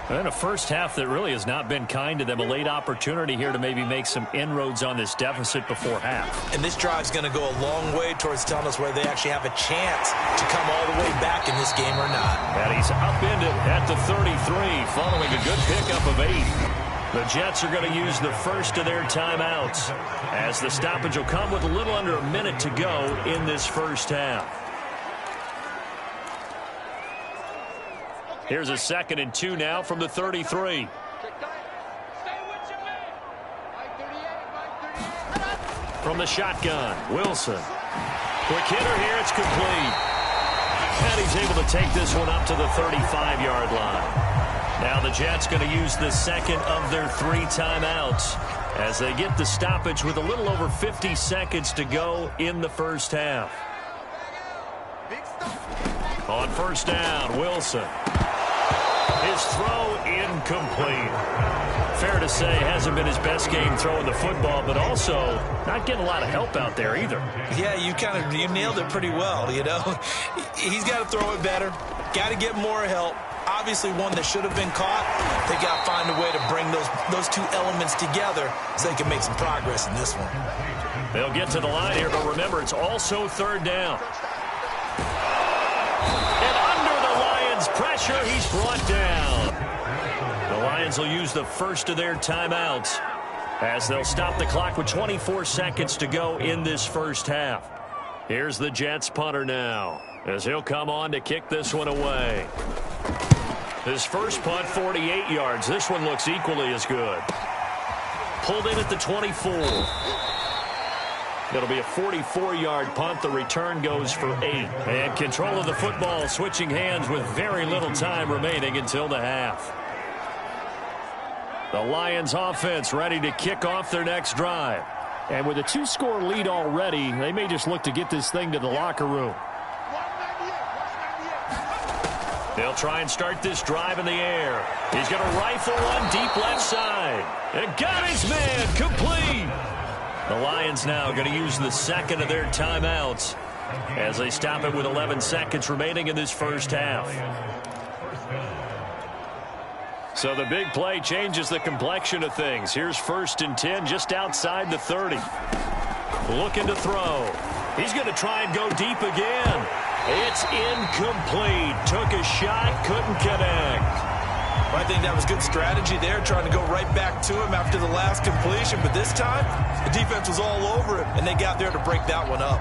And a first half that really has not been kind to them. A late opportunity here to maybe make some inroads on this deficit before half. And this drive's going to go a long way towards telling us whether they actually have a chance to come all the way back in this game or not. And he's upended at the 33 following a good pickup of 8. The Jets are going to use the first of their timeouts as the stoppage will come with a little under a minute to go in this first half. Here's a 2nd and 2 now from the 33. from the shotgun. Wilson. Quick hitter here. It's complete. And he's able to take this one up to the 35-yard line. Now the Jets going to use the second of their 3 timeouts as they get the stoppage with a little over 50 seconds to go in the first half. On first down, Wilson. His throw incomplete. Fair to say, hasn't been his best game throwing the football, but also not getting a lot of help out there either. Yeah, you nailed it pretty well, you know. He's got to throw it better. Got to get more help. Obviously one that should have been caught. They got to find a way to bring those 2 elements together so they can make some progress in this one. They'll get to the line here, but remember, it's also third down. And under the Lions' pressure, he's brought down. The Lions will use the first of their timeouts as they'll stop the clock with 24 seconds to go in this first half. Here's the Jets punter now as he'll come on to kick this one away. His first punt, 48 yards. This one looks equally as good. Pulled in at the 24. It'll be a 44-yard punt. The return goes for 8. And control of the football switching hands with very little time remaining until the half. The Lions offense ready to kick off their next drive. And with a 2-score lead already, they may just look to get this thing to the locker room. They'll try and start this drive in the air. He's going to rifle one deep left side. And got his man complete. The Lions now going to use the second of their timeouts as they stop it with 11 seconds remaining in this first half. So the big play changes the complexion of things. Here's 1st and 10 just outside the 30. Looking to throw. He's going to try and go deep again. It's incomplete. Took a shot, couldn't connect. I think that was good strategy there, trying to go right back to him after the last completion. But this time, the defense was all over him, and they got there to break that one up.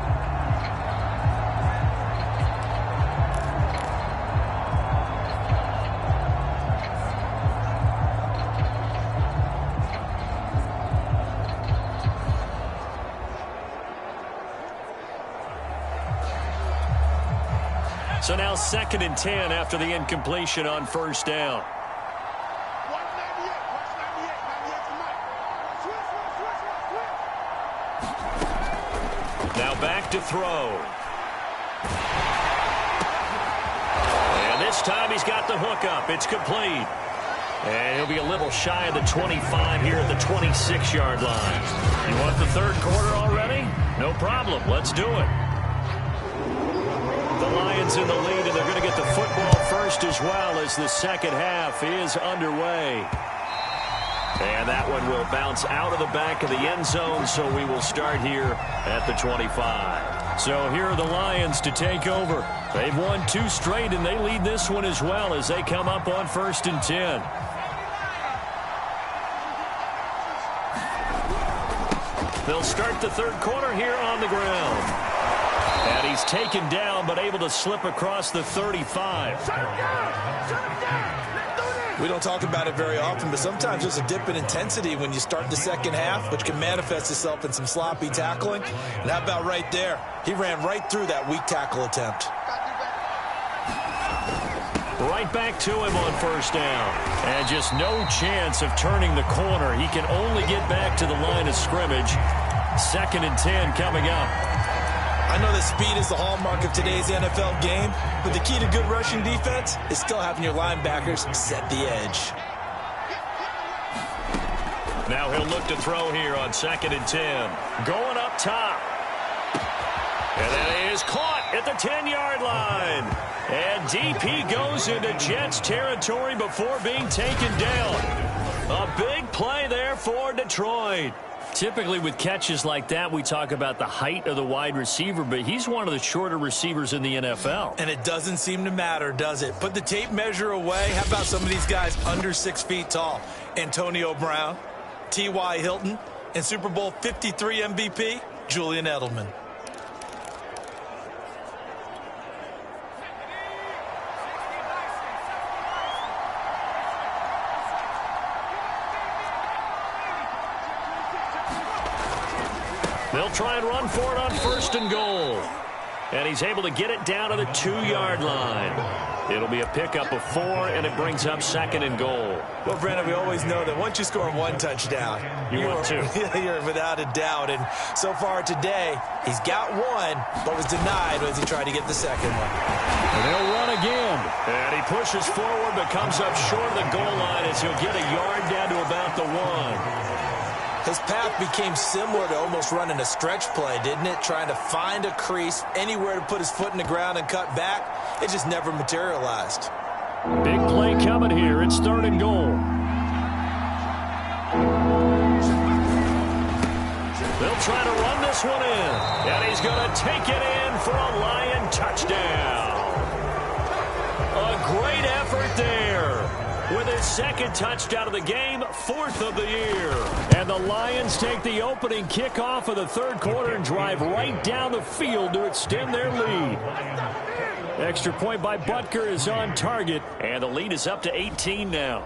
So now 2nd and 10 after the incompletion on first down. Now back to throw. And this time he's got the hook up. It's complete. And he'll be a little shy of the 25 here at the 26-yard line. You want the third quarter already? No problem. Let's do it. The Lions in the lead, and they're going to get the football first as well as the second half is underway. And that one will bounce out of the back of the end zone, so we will start here at the 25. So here are the Lions to take over. They've won 2 straight, and they lead this one as well as they come up on 1st and 10. They'll start the third quarter here on the ground. And he's taken down, but able to slip across the 35. We don't talk about it very often, but sometimes there's a dip in intensity when you start the second half, which can manifest itself in some sloppy tackling. And how about right there? He ran right through that weak tackle attempt. Right back to him on first down. And just no chance of turning the corner. He can only get back to the line of scrimmage. 2nd and 10 coming up. I know that speed is the hallmark of today's NFL game, but the key to good rushing defense is still having your linebackers set the edge. Now he'll look to throw here on 2nd and 10. Going up top. And that is caught at the 10-yard line. And DP goes into Jets territory before being taken down. A big play there for Detroit. Typically with catches like that, we talk about the height of the wide receiver, but he's one of the shorter receivers in the NFL. And it doesn't seem to matter, does it? Put the tape measure away. How about some of these guys under 6 feet tall? Antonio Brown, T.Y. Hilton, and Super Bowl 53 MVP, Julian Edelman. They'll try and run for it on 1st and goal. And he's able to get it down to the 2-yard line. It'll be a pickup of 4, and it brings up 2nd and goal. Well, Brandon, we always know that once you score 1 touchdown, you want 2. You're without a doubt. And so far today, he's got 1, but was denied as he tried to get the 2nd one. And they'll run again. And he pushes forward, but comes up short of the goal line as he'll get a yard down to about the 1. His path became similar to almost running a stretch play, didn't it? Trying to find a crease, anywhere to put his foot in the ground and cut back. It just never materialized. Big play coming here. It's 3rd and goal. They'll try to run this one in. And he's going to take it in for a Lion touchdown. A great effort there. With his 2nd touchdown of the game, 4th of the year. And the Lions take the opening kickoff of the 3rd quarter and drive right down the field to extend their lead. Extra point by Butker is on target, and the lead is up to 18 now.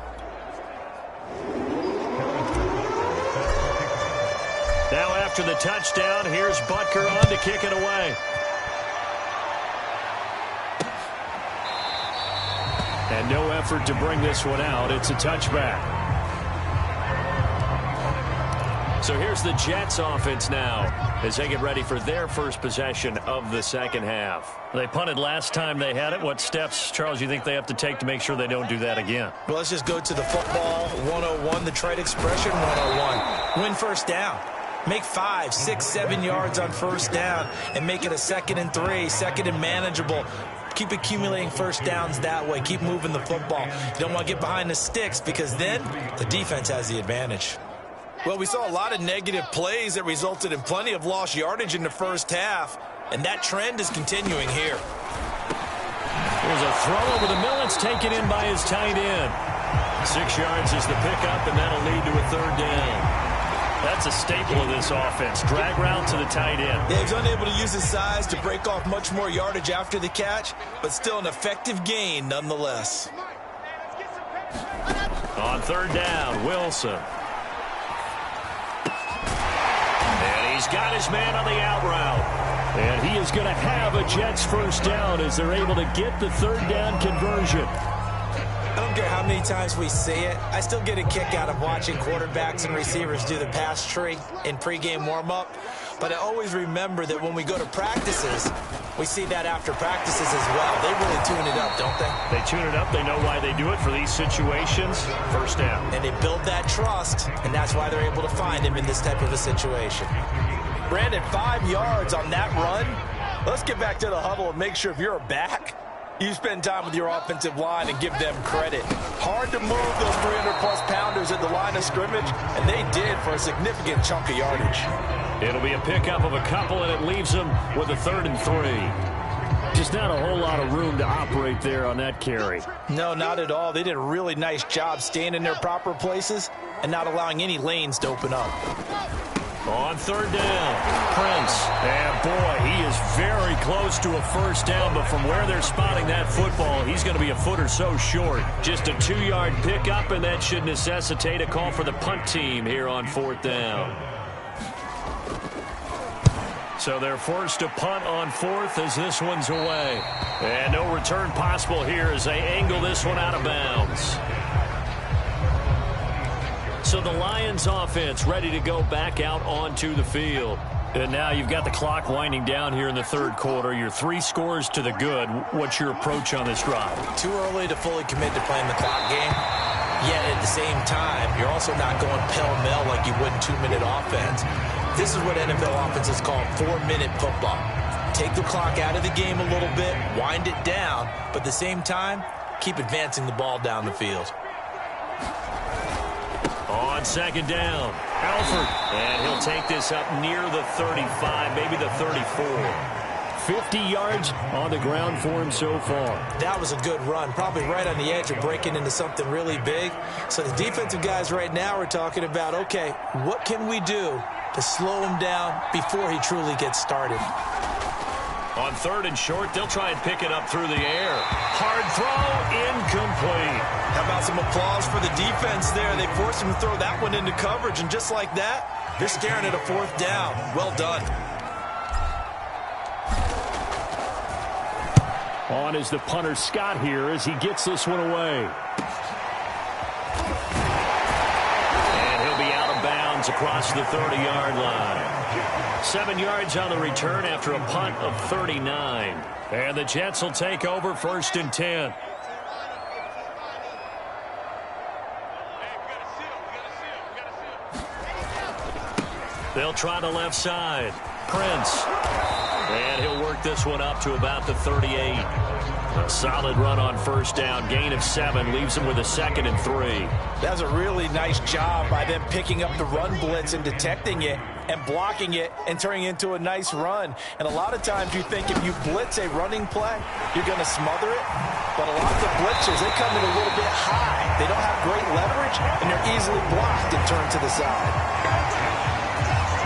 Now after the touchdown, here's Butker on to kick it away. And no effort to bring this one out. It's a touchback. So here's the Jets offense now as they get ready for their first possession of the 2nd half. They punted last time they had it. What steps, Charles, you think they have to take to make sure they don't do that again? Well, let's just go to the football 101, the trade expression 101. Win 1st down. Make 5, 6, 7 yards on 1st down and make it a 2nd and 3, 2nd and manageable. Keep accumulating 1st downs that way. Keep moving the football. You don't want to get behind the sticks because then the defense has the advantage. Well, we saw a lot of negative plays that resulted in plenty of lost yardage in the 1st half, and that trend is continuing here. There's a throw over the middle. It's taken in by his tight end. 6 yards is the pickup, and that'll lead to a 3rd down. That's a staple of this offense. Drag route to the tight end. Yeah, he's unable to use his size to break off much more yardage after the catch, but still an effective gain nonetheless. On 3rd down, Wilson. And he's got his man on the out route. And he is going to have a Jets 1st down as they're able to get the 3rd down conversion. I don't care how many times we see it. I still get a kick out of watching quarterbacks and receivers do the pass tree in pregame warm-up. But I always remember that when we go to practices, we see that after practices as well. They really tune it up, don't they? They tune it up. They know why they do it for these situations. 1st down. And they build that trust, and that's why they're able to find him in this type of a situation. Brandon, 5 yards on that run. Let's get back to the huddle and make sure if you're a back, you spend time with your offensive line and give them credit. Hard to move those 300-plus pounders at the line of scrimmage, and they did for a significant chunk of yardage. It'll be a pickup of a couple, and it leaves them with a 3rd and 3. Just not a whole lot of room to operate there on that carry. No, not at all. They did a really nice job staying in their proper places and not allowing any lanes to open up. On 3rd down, Prince. And boy, he is very close to a 1st down, but from where they're spotting that football, he's going to be a foot or so short. Just a 2-yard pickup, and that should necessitate a call for the punt team here on 4th down. So they're forced to punt on 4th as this one's away. And no return possible here as they angle this one out of bounds. So the Lions offense ready to go back out onto the field. And now you've got the clock winding down here in the 3rd quarter. Your 3 scores to the good. What's your approach on this drive? Too early to fully commit to playing the clock game. Yet at the same time, you're also not going pell-mell like you would in 2-minute offense. This is what NFL offenses call 4-minute football. Take the clock out of the game a little bit, wind it down, but at the same time, keep advancing the ball down the field. On 2nd down, Alford. And he'll take this up near the 35, maybe the 34. 50 yards on the ground for him so far. That was a good run, probably right on the edge of breaking into something really big. So the defensive guys right now are talking about, okay, what can we do to slow him down before he truly gets started? On 3rd and short, they'll try and pick it up through the air. Hard throw, incomplete. How about some applause for the defense there? They forced him to throw that one into coverage, and just like that, you're staring at a 4th down. Well done. On is the punter Scott here as he gets this one away. And he'll be out of bounds across the 30-yard line. 7 yards on the return after a punt of 39. And the Jets will take over 1st and 10. They'll try the left side. Prince. And he'll work this one up to about the 38. A solid run on 1st down. Gain of 7 leaves him with a 2nd and 3. That's a really nice job by them picking up the run blitz and detecting it and blocking it and turning it into a nice run. And a lot of times you think if you blitz a running play, you're going to smother it. But a lot of the blitzers, they come in a little bit high. They don't have great leverage, and they're easily blocked and turned to the side.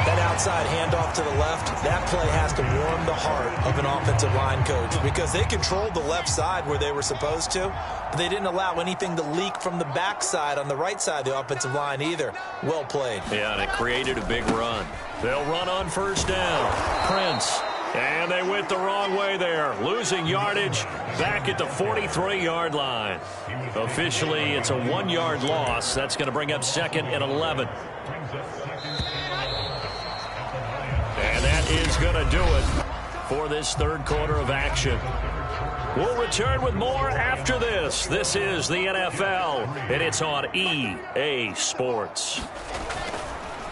That outside handoff to the left, that play has to warm the heart of an offensive line coach because they controlled the left side where they were supposed to, but they didn't allow anything to leak from the backside on the right side of the offensive line either. Well played. Yeah, and it created a big run. They'll run on 1st down. Prince. And they went the wrong way there. Losing yardage back at the 43-yard line. Officially, it's a 1-yard loss. That's going to bring up 2nd and 11. And that is going to do it for this 3rd quarter of action. We'll return with more after this. This is the NFL, and it's on EA Sports.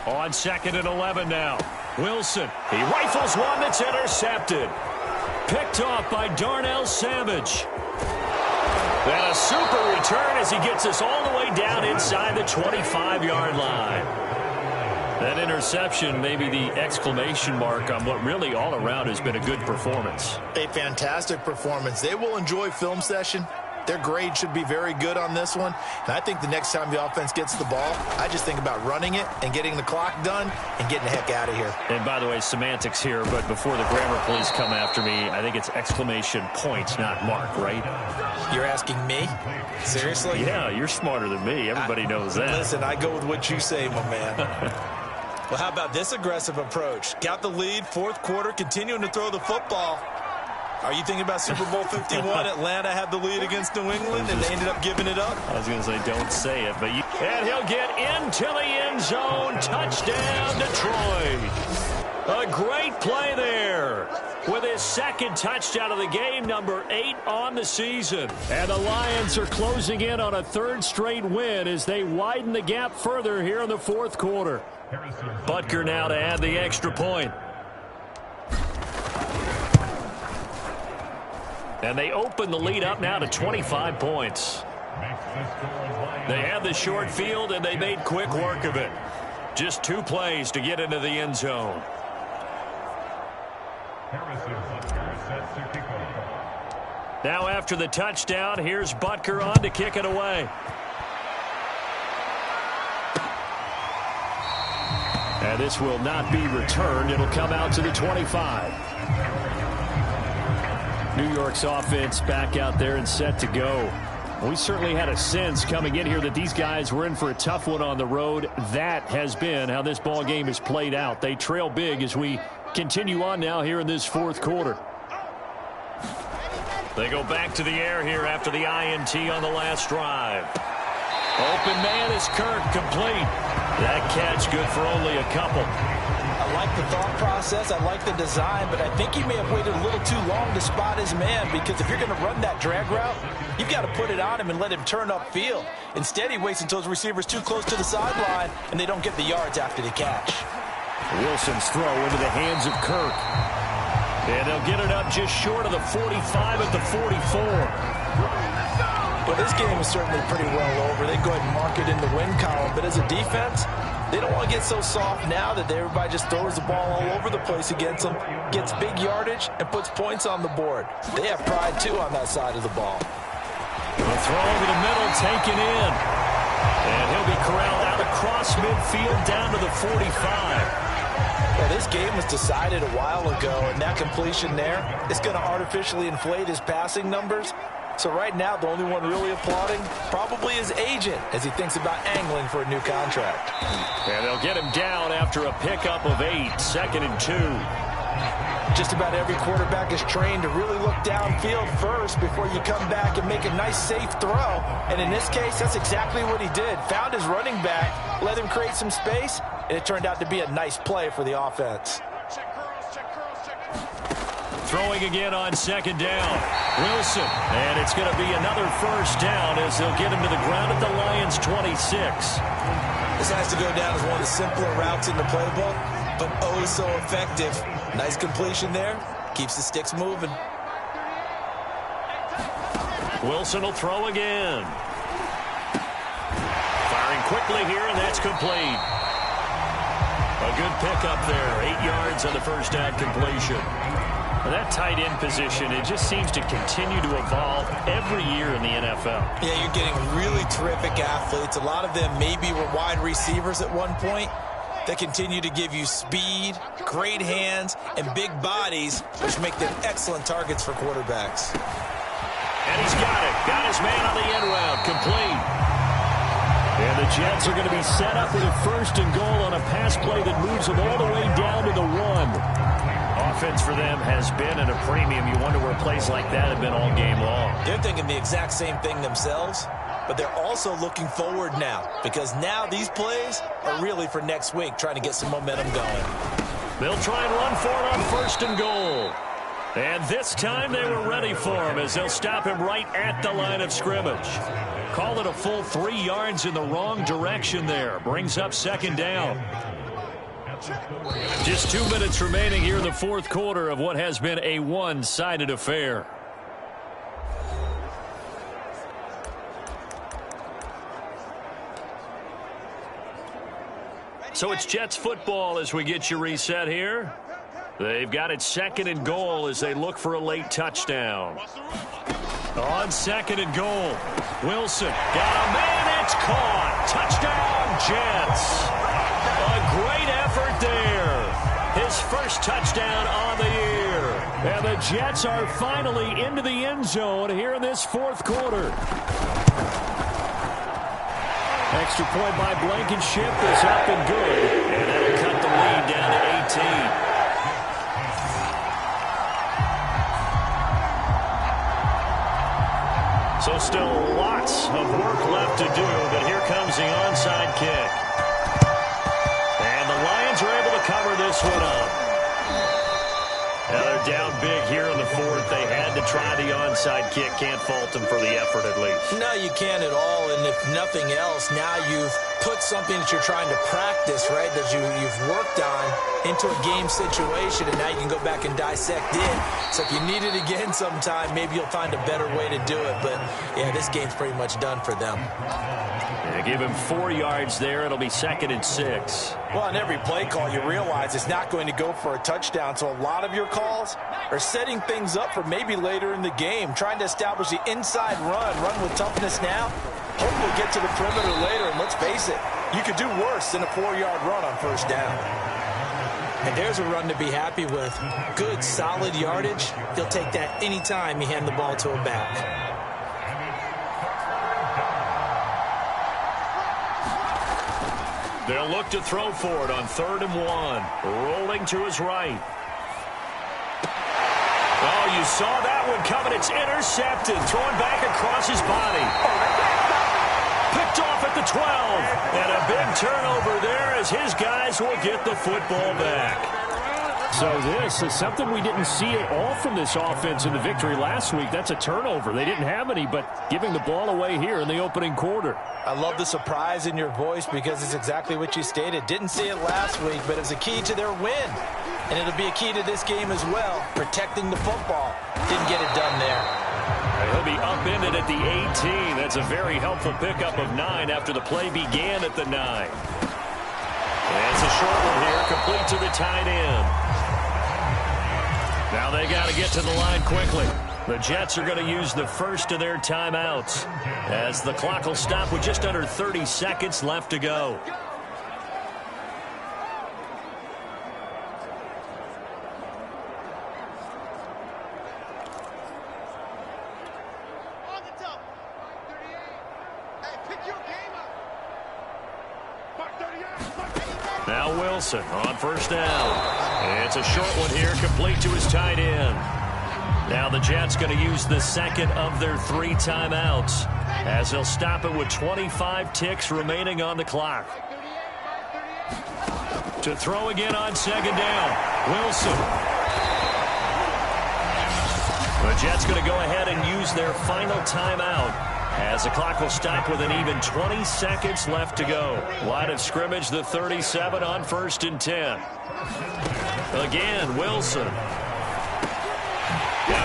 On 2nd and 11 now. Wilson, he rifles one that's intercepted. Picked off by Darnell Savage. And a super return as he gets us all the way down inside the 25-yard line. That interception may be the exclamation mark on what really all around has been a good performance. A fantastic performance. They will enjoy film session. Their grade should be very good on this one. And I think the next time the offense gets the ball, I just think about running it and getting the clock done and getting the heck out of here. And by the way, semantics here, but before the grammar police come after me, I think it's exclamation point, not mark, right? You're asking me? Seriously? Yeah, you're smarter than me. Everybody knows that. Listen, I go with what you say, my man. Well, how about this aggressive approach? Got the lead, 4th quarter, continuing to throw the football. Are you thinking about Super Bowl 51? Atlanta had the lead against New England, and they ended up giving it up? I was going to say, don't say it, but you... And he'll get into the end zone. Touchdown, Detroit. A great play there with his 2nd touchdown of the game, number 8 on the season. And the Lions are closing in on a 3rd straight win as they widen the gap further here in the 4th quarter. Butker now to add the extra point. And they open the lead up now to 25 points. They had the short field, and they made quick work of it. Just 2 plays to get into the end zone. Now after the touchdown, here's Butker on to kick it away. And this will not be returned. It'll come out to the 25. New York's offense back out there and set to go. We certainly had a sense coming in here that these guys were in for a tough one on the road. That has been how this ball game has played out. They trail big as we continue on now here in this 4th quarter. They go back to the air here after the INT on the last drive. Open man is Kirk, complete. That catch good for only a couple. I like the thought process. I like the design, but I think he may have waited a little too long to spot his man because if you're going to run that drag route, you've got to put it on him and let him turn upfield. Instead, he waits until his receiver's too close to the sideline, and they don't get the yards after the catch. Wilson's throw into the hands of Kirk. And they'll get it up just short of the 45 at the 44. Well, this game is certainly pretty well over. They go ahead and mark it in the win column. But as a defense, they don't want to get so soft now that everybody just throws the ball all over the place against them, gets big yardage, and puts points on the board. They have pride, too, on that side of the ball. The throw over the middle, taken in. And he'll be corralled out across midfield down to the 45. But This game was decided a while ago, and that completion there is going to artificially inflate his passing numbers. So right now, the only one really applauding probably his agent as he thinks about angling for a new contract. And they'll get him down after a pickup of 8, 2nd and 2. Just about every quarterback is trained to really look downfield first before you come back and make a nice, safe throw. And in this case, that's exactly what he did. Found his running back, let him create some space, and it turned out to be a nice play for the offense. Throwing again on 2nd down. Wilson. And it's going to be another 1st down as they'll get him to the ground at the Lions' 26. This has to go down as one of the simpler routes in the playbook, but oh so effective. Nice completion there. Keeps the sticks moving. Wilson will throw again. Firing quickly here, and that's complete. A good pickup there. 8 yards on the 1st down completion. Well, that tight end position, it just seems to continue to evolve every year in the NFL. Yeah, you're getting really terrific athletes. A lot of them maybe were wide receivers at one point. They continue to give you speed, great hands, and big bodies, which make them excellent targets for quarterbacks. And he's got it. Got his man on the end route. Complete. And the Jets are going to be set up with a 1st and goal on a pass play that moves them all the way down to the 1. Offense for them has been at a premium. You wonder where plays like that have been all game long. They're thinking the exact same thing themselves, but they're also looking forward now because now these plays are really for next week, trying to get some momentum going. They'll try and run for it on 1st and goal. And this time they were ready for him as they'll stop him right at the line of scrimmage. Call it a full 3 yards in the wrong direction there. Brings up 2nd down. Just 2 minutes remaining here in the 4th quarter of what has been a one-sided affair. So it's Jets football as we get you reset here. They've got it 2nd and goal as they look for a late touchdown. On 2nd and goal, Wilson got a man. It's caught. Touchdown, Jets. A great effort there. His 1st touchdown on the year. And the Jets are finally into the end zone here in this 4th quarter. Extra point by Blankenship is up and good. And that'll cut the lead down to 18. So still lots of work left to do, but here comes the onside kick. And the Lions are able to cover this one up. Now they're down big here in the 4th. They had to try the onside kick. Can't fault them for the effort at least. No, you can't at all. And if nothing else, now you've put something that you're trying to practice, right, that you've worked on into a game situation, and now you can go back and dissect it. So if you need it again sometime, maybe you'll find a better way to do it. But, yeah, this game's pretty much done for them. Yeah, give him 4 yards there. It'll be 2nd and 6. Well, on every play call, you realize it's not going to go for a touchdown. So a lot of your calls are setting things up for maybe later in the game, trying to establish the inside run with toughness now. Hope we'll get to the perimeter later, and let's face it, you could do worse than a 4-yard run on 1st down. And there's a run to be happy with. Good, solid yardage. He'll take that anytime you hand the ball to a back. They'll look to throw for it on 3rd and 1. Rolling to his right. Oh, you saw that one coming. It's intercepted. Thrown back across his body. Picked off at the 12. And a big turnover there as his guys will get the football back. So this is something we didn't see at all from this offense in the victory last week. That's a turnover. They didn't have any, but giving the ball away here in the opening quarter. I love the surprise in your voice because it's exactly what you stated. Didn't see it last week, but it's a key to their win. And it'll be a key to this game as well, protecting the football. Didn't get it done there. He'll be upended at the 18. That's a very helpful pickup of 9 after the play began at the 9. And it's a short one here, complete to the tight end. Now they got to get to the line quickly. The Jets are going to use the first of their timeouts as the clock will stop with just under 30 seconds left to go. Wilson on first down. It's a short one here, complete to his tight end. Now the Jets going to use the second of their 3 timeouts as they'll stop it with 25 ticks remaining on the clock. To throw again on second down, Wilson. The Jets going to go ahead and use their final timeout as the clock will stop with an even 20 seconds left to go. Line of scrimmage, the 37 on 1st and 10. Again, Wilson. Now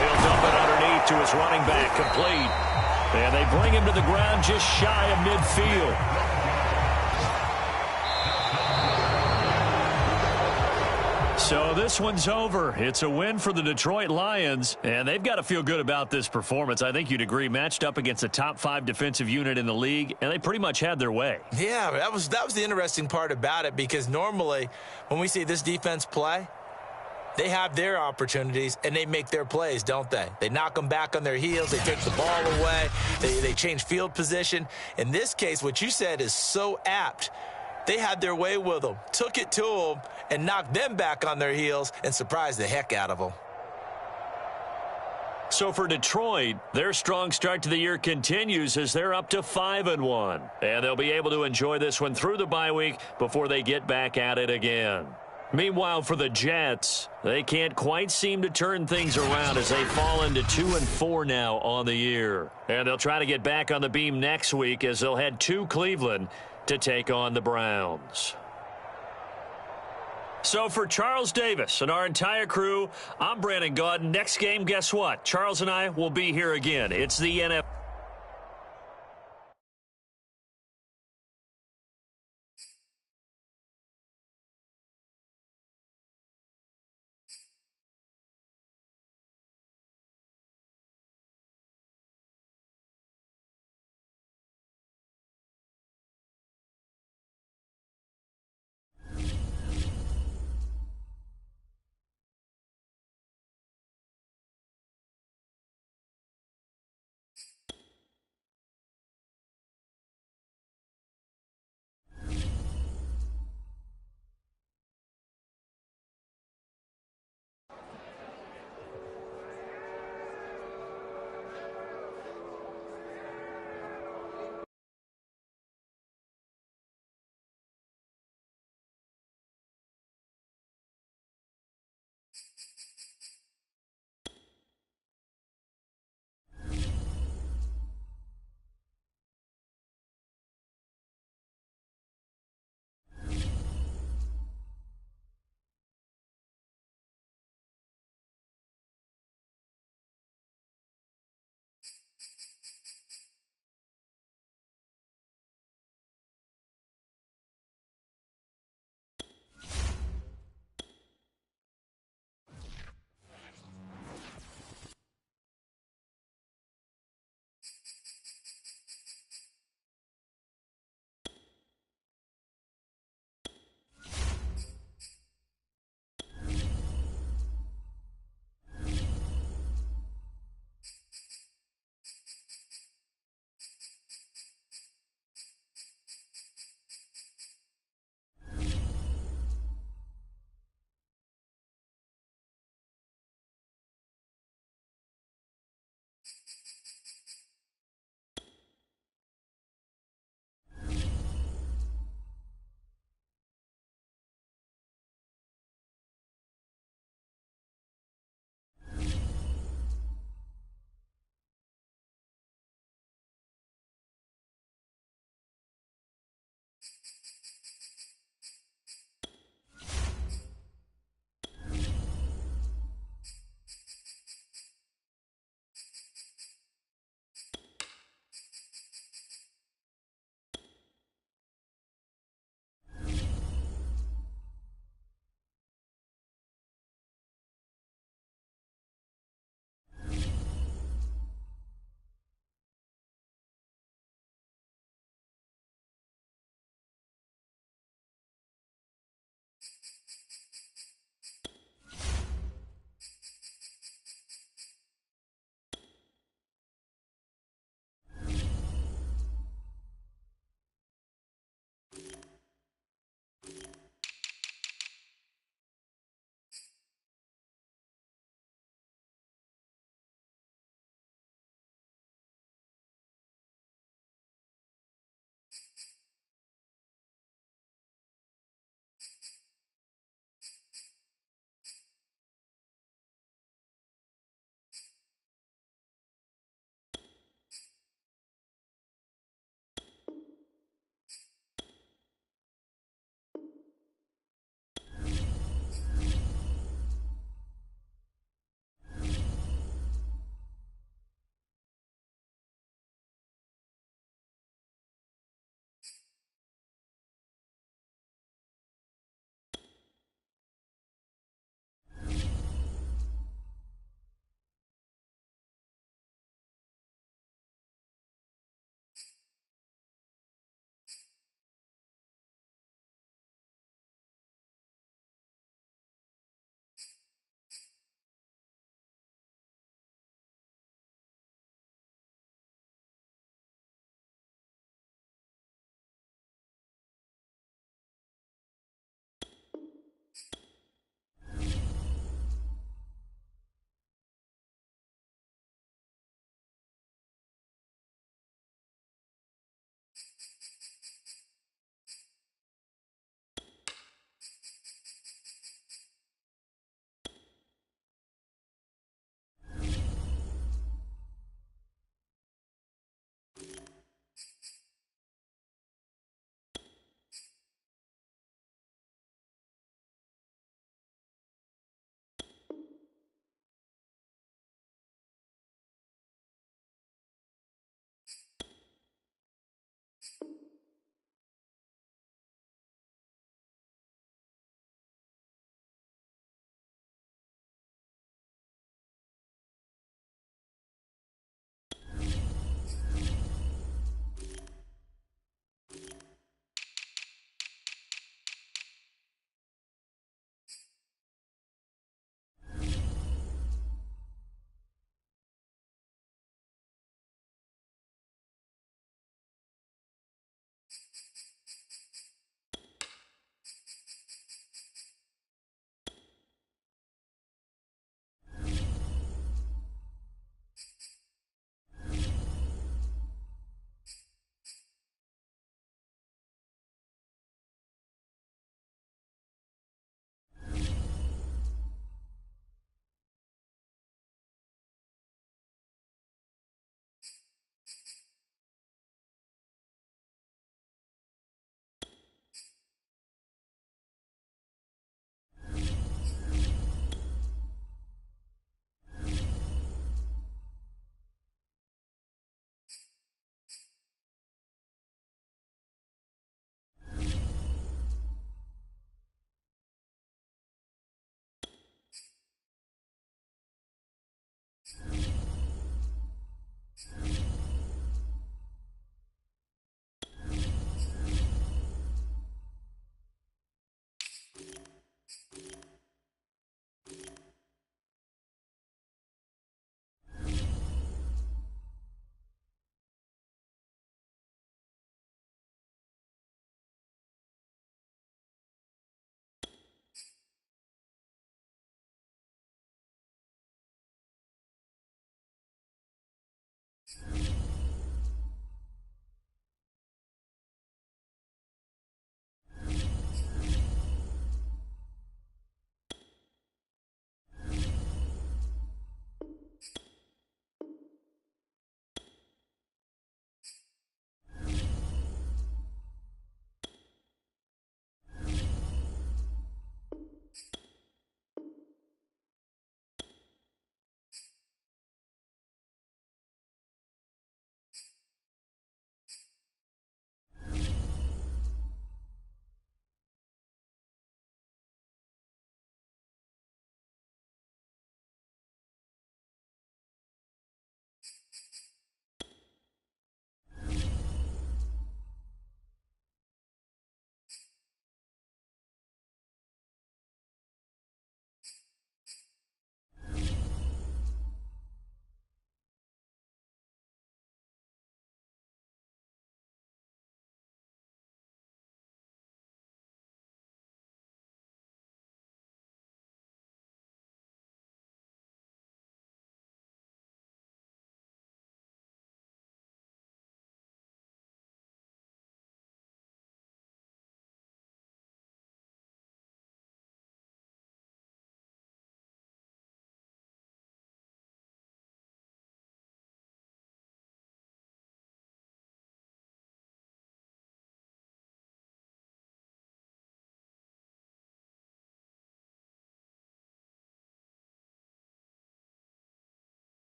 he'll dump it underneath to his running back, complete. And they bring him to the ground just shy of midfield. So this one's over. It's a win for the Detroit Lions, and they've got to feel good about this performance. I think you'd agree, matched up against a top 5 defensive unit in the league, and they pretty much had their way. Yeah, that was the interesting part about it, because normally when we see this defense play, they have their opportunities, and they make their plays, don't they? They knock them back on their heels. They take the ball away. They change field position. In this case, what you said is so apt. They had their way with them, took it to them, and knocked them back on their heels and surprised the heck out of them. So for Detroit, their strong start to the year continues as they're up to 5-1. And they'll be able to enjoy this one through the bye week before they get back at it again. Meanwhile, for the Jets, they can't quite seem to turn things around as they fall into 2-4 now on the year. And they'll try to get back on the beam next week as they'll head to Cleveland to take on the Browns. So for Charles Davis and our entire crew, I'm Brandon Gaudin. Next game, guess what? Charles and I will be here again. It's the NFL.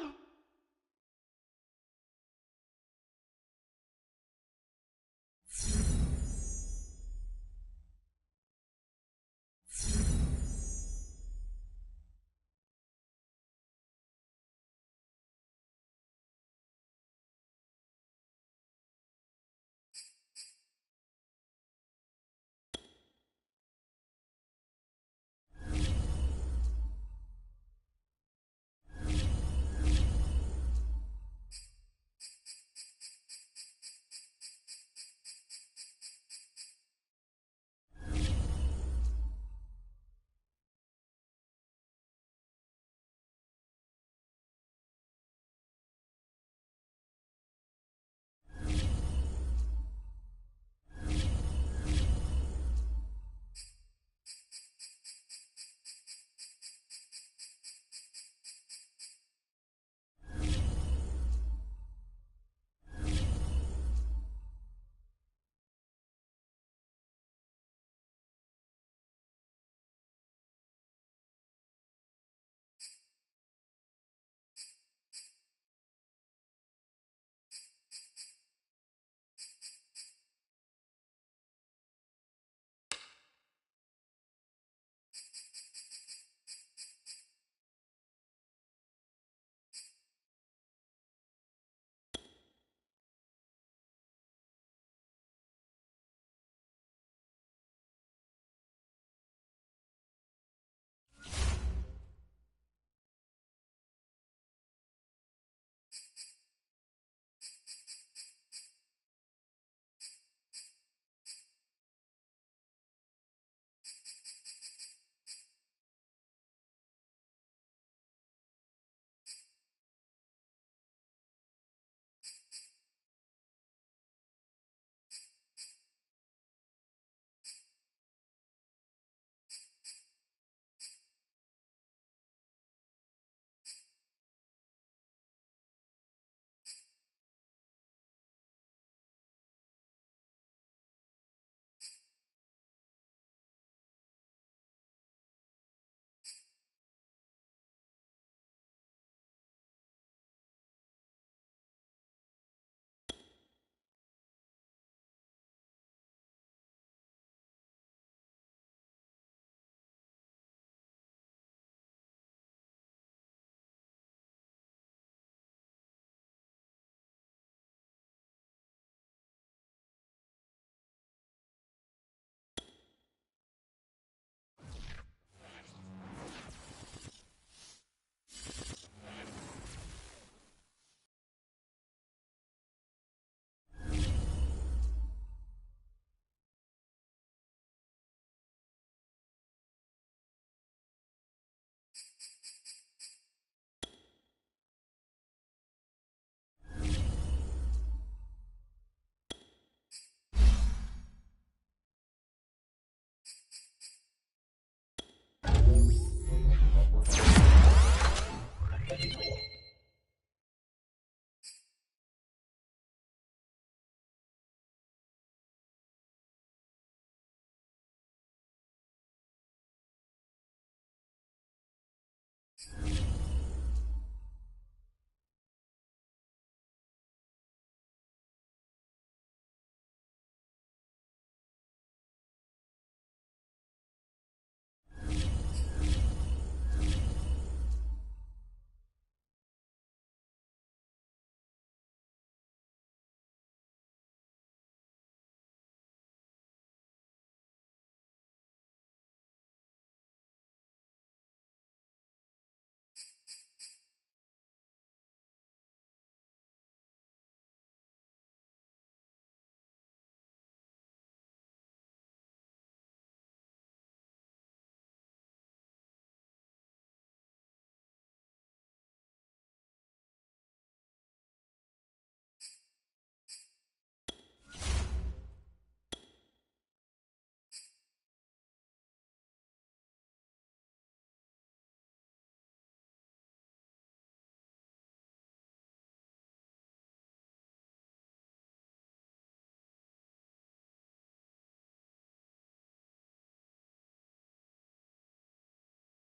back.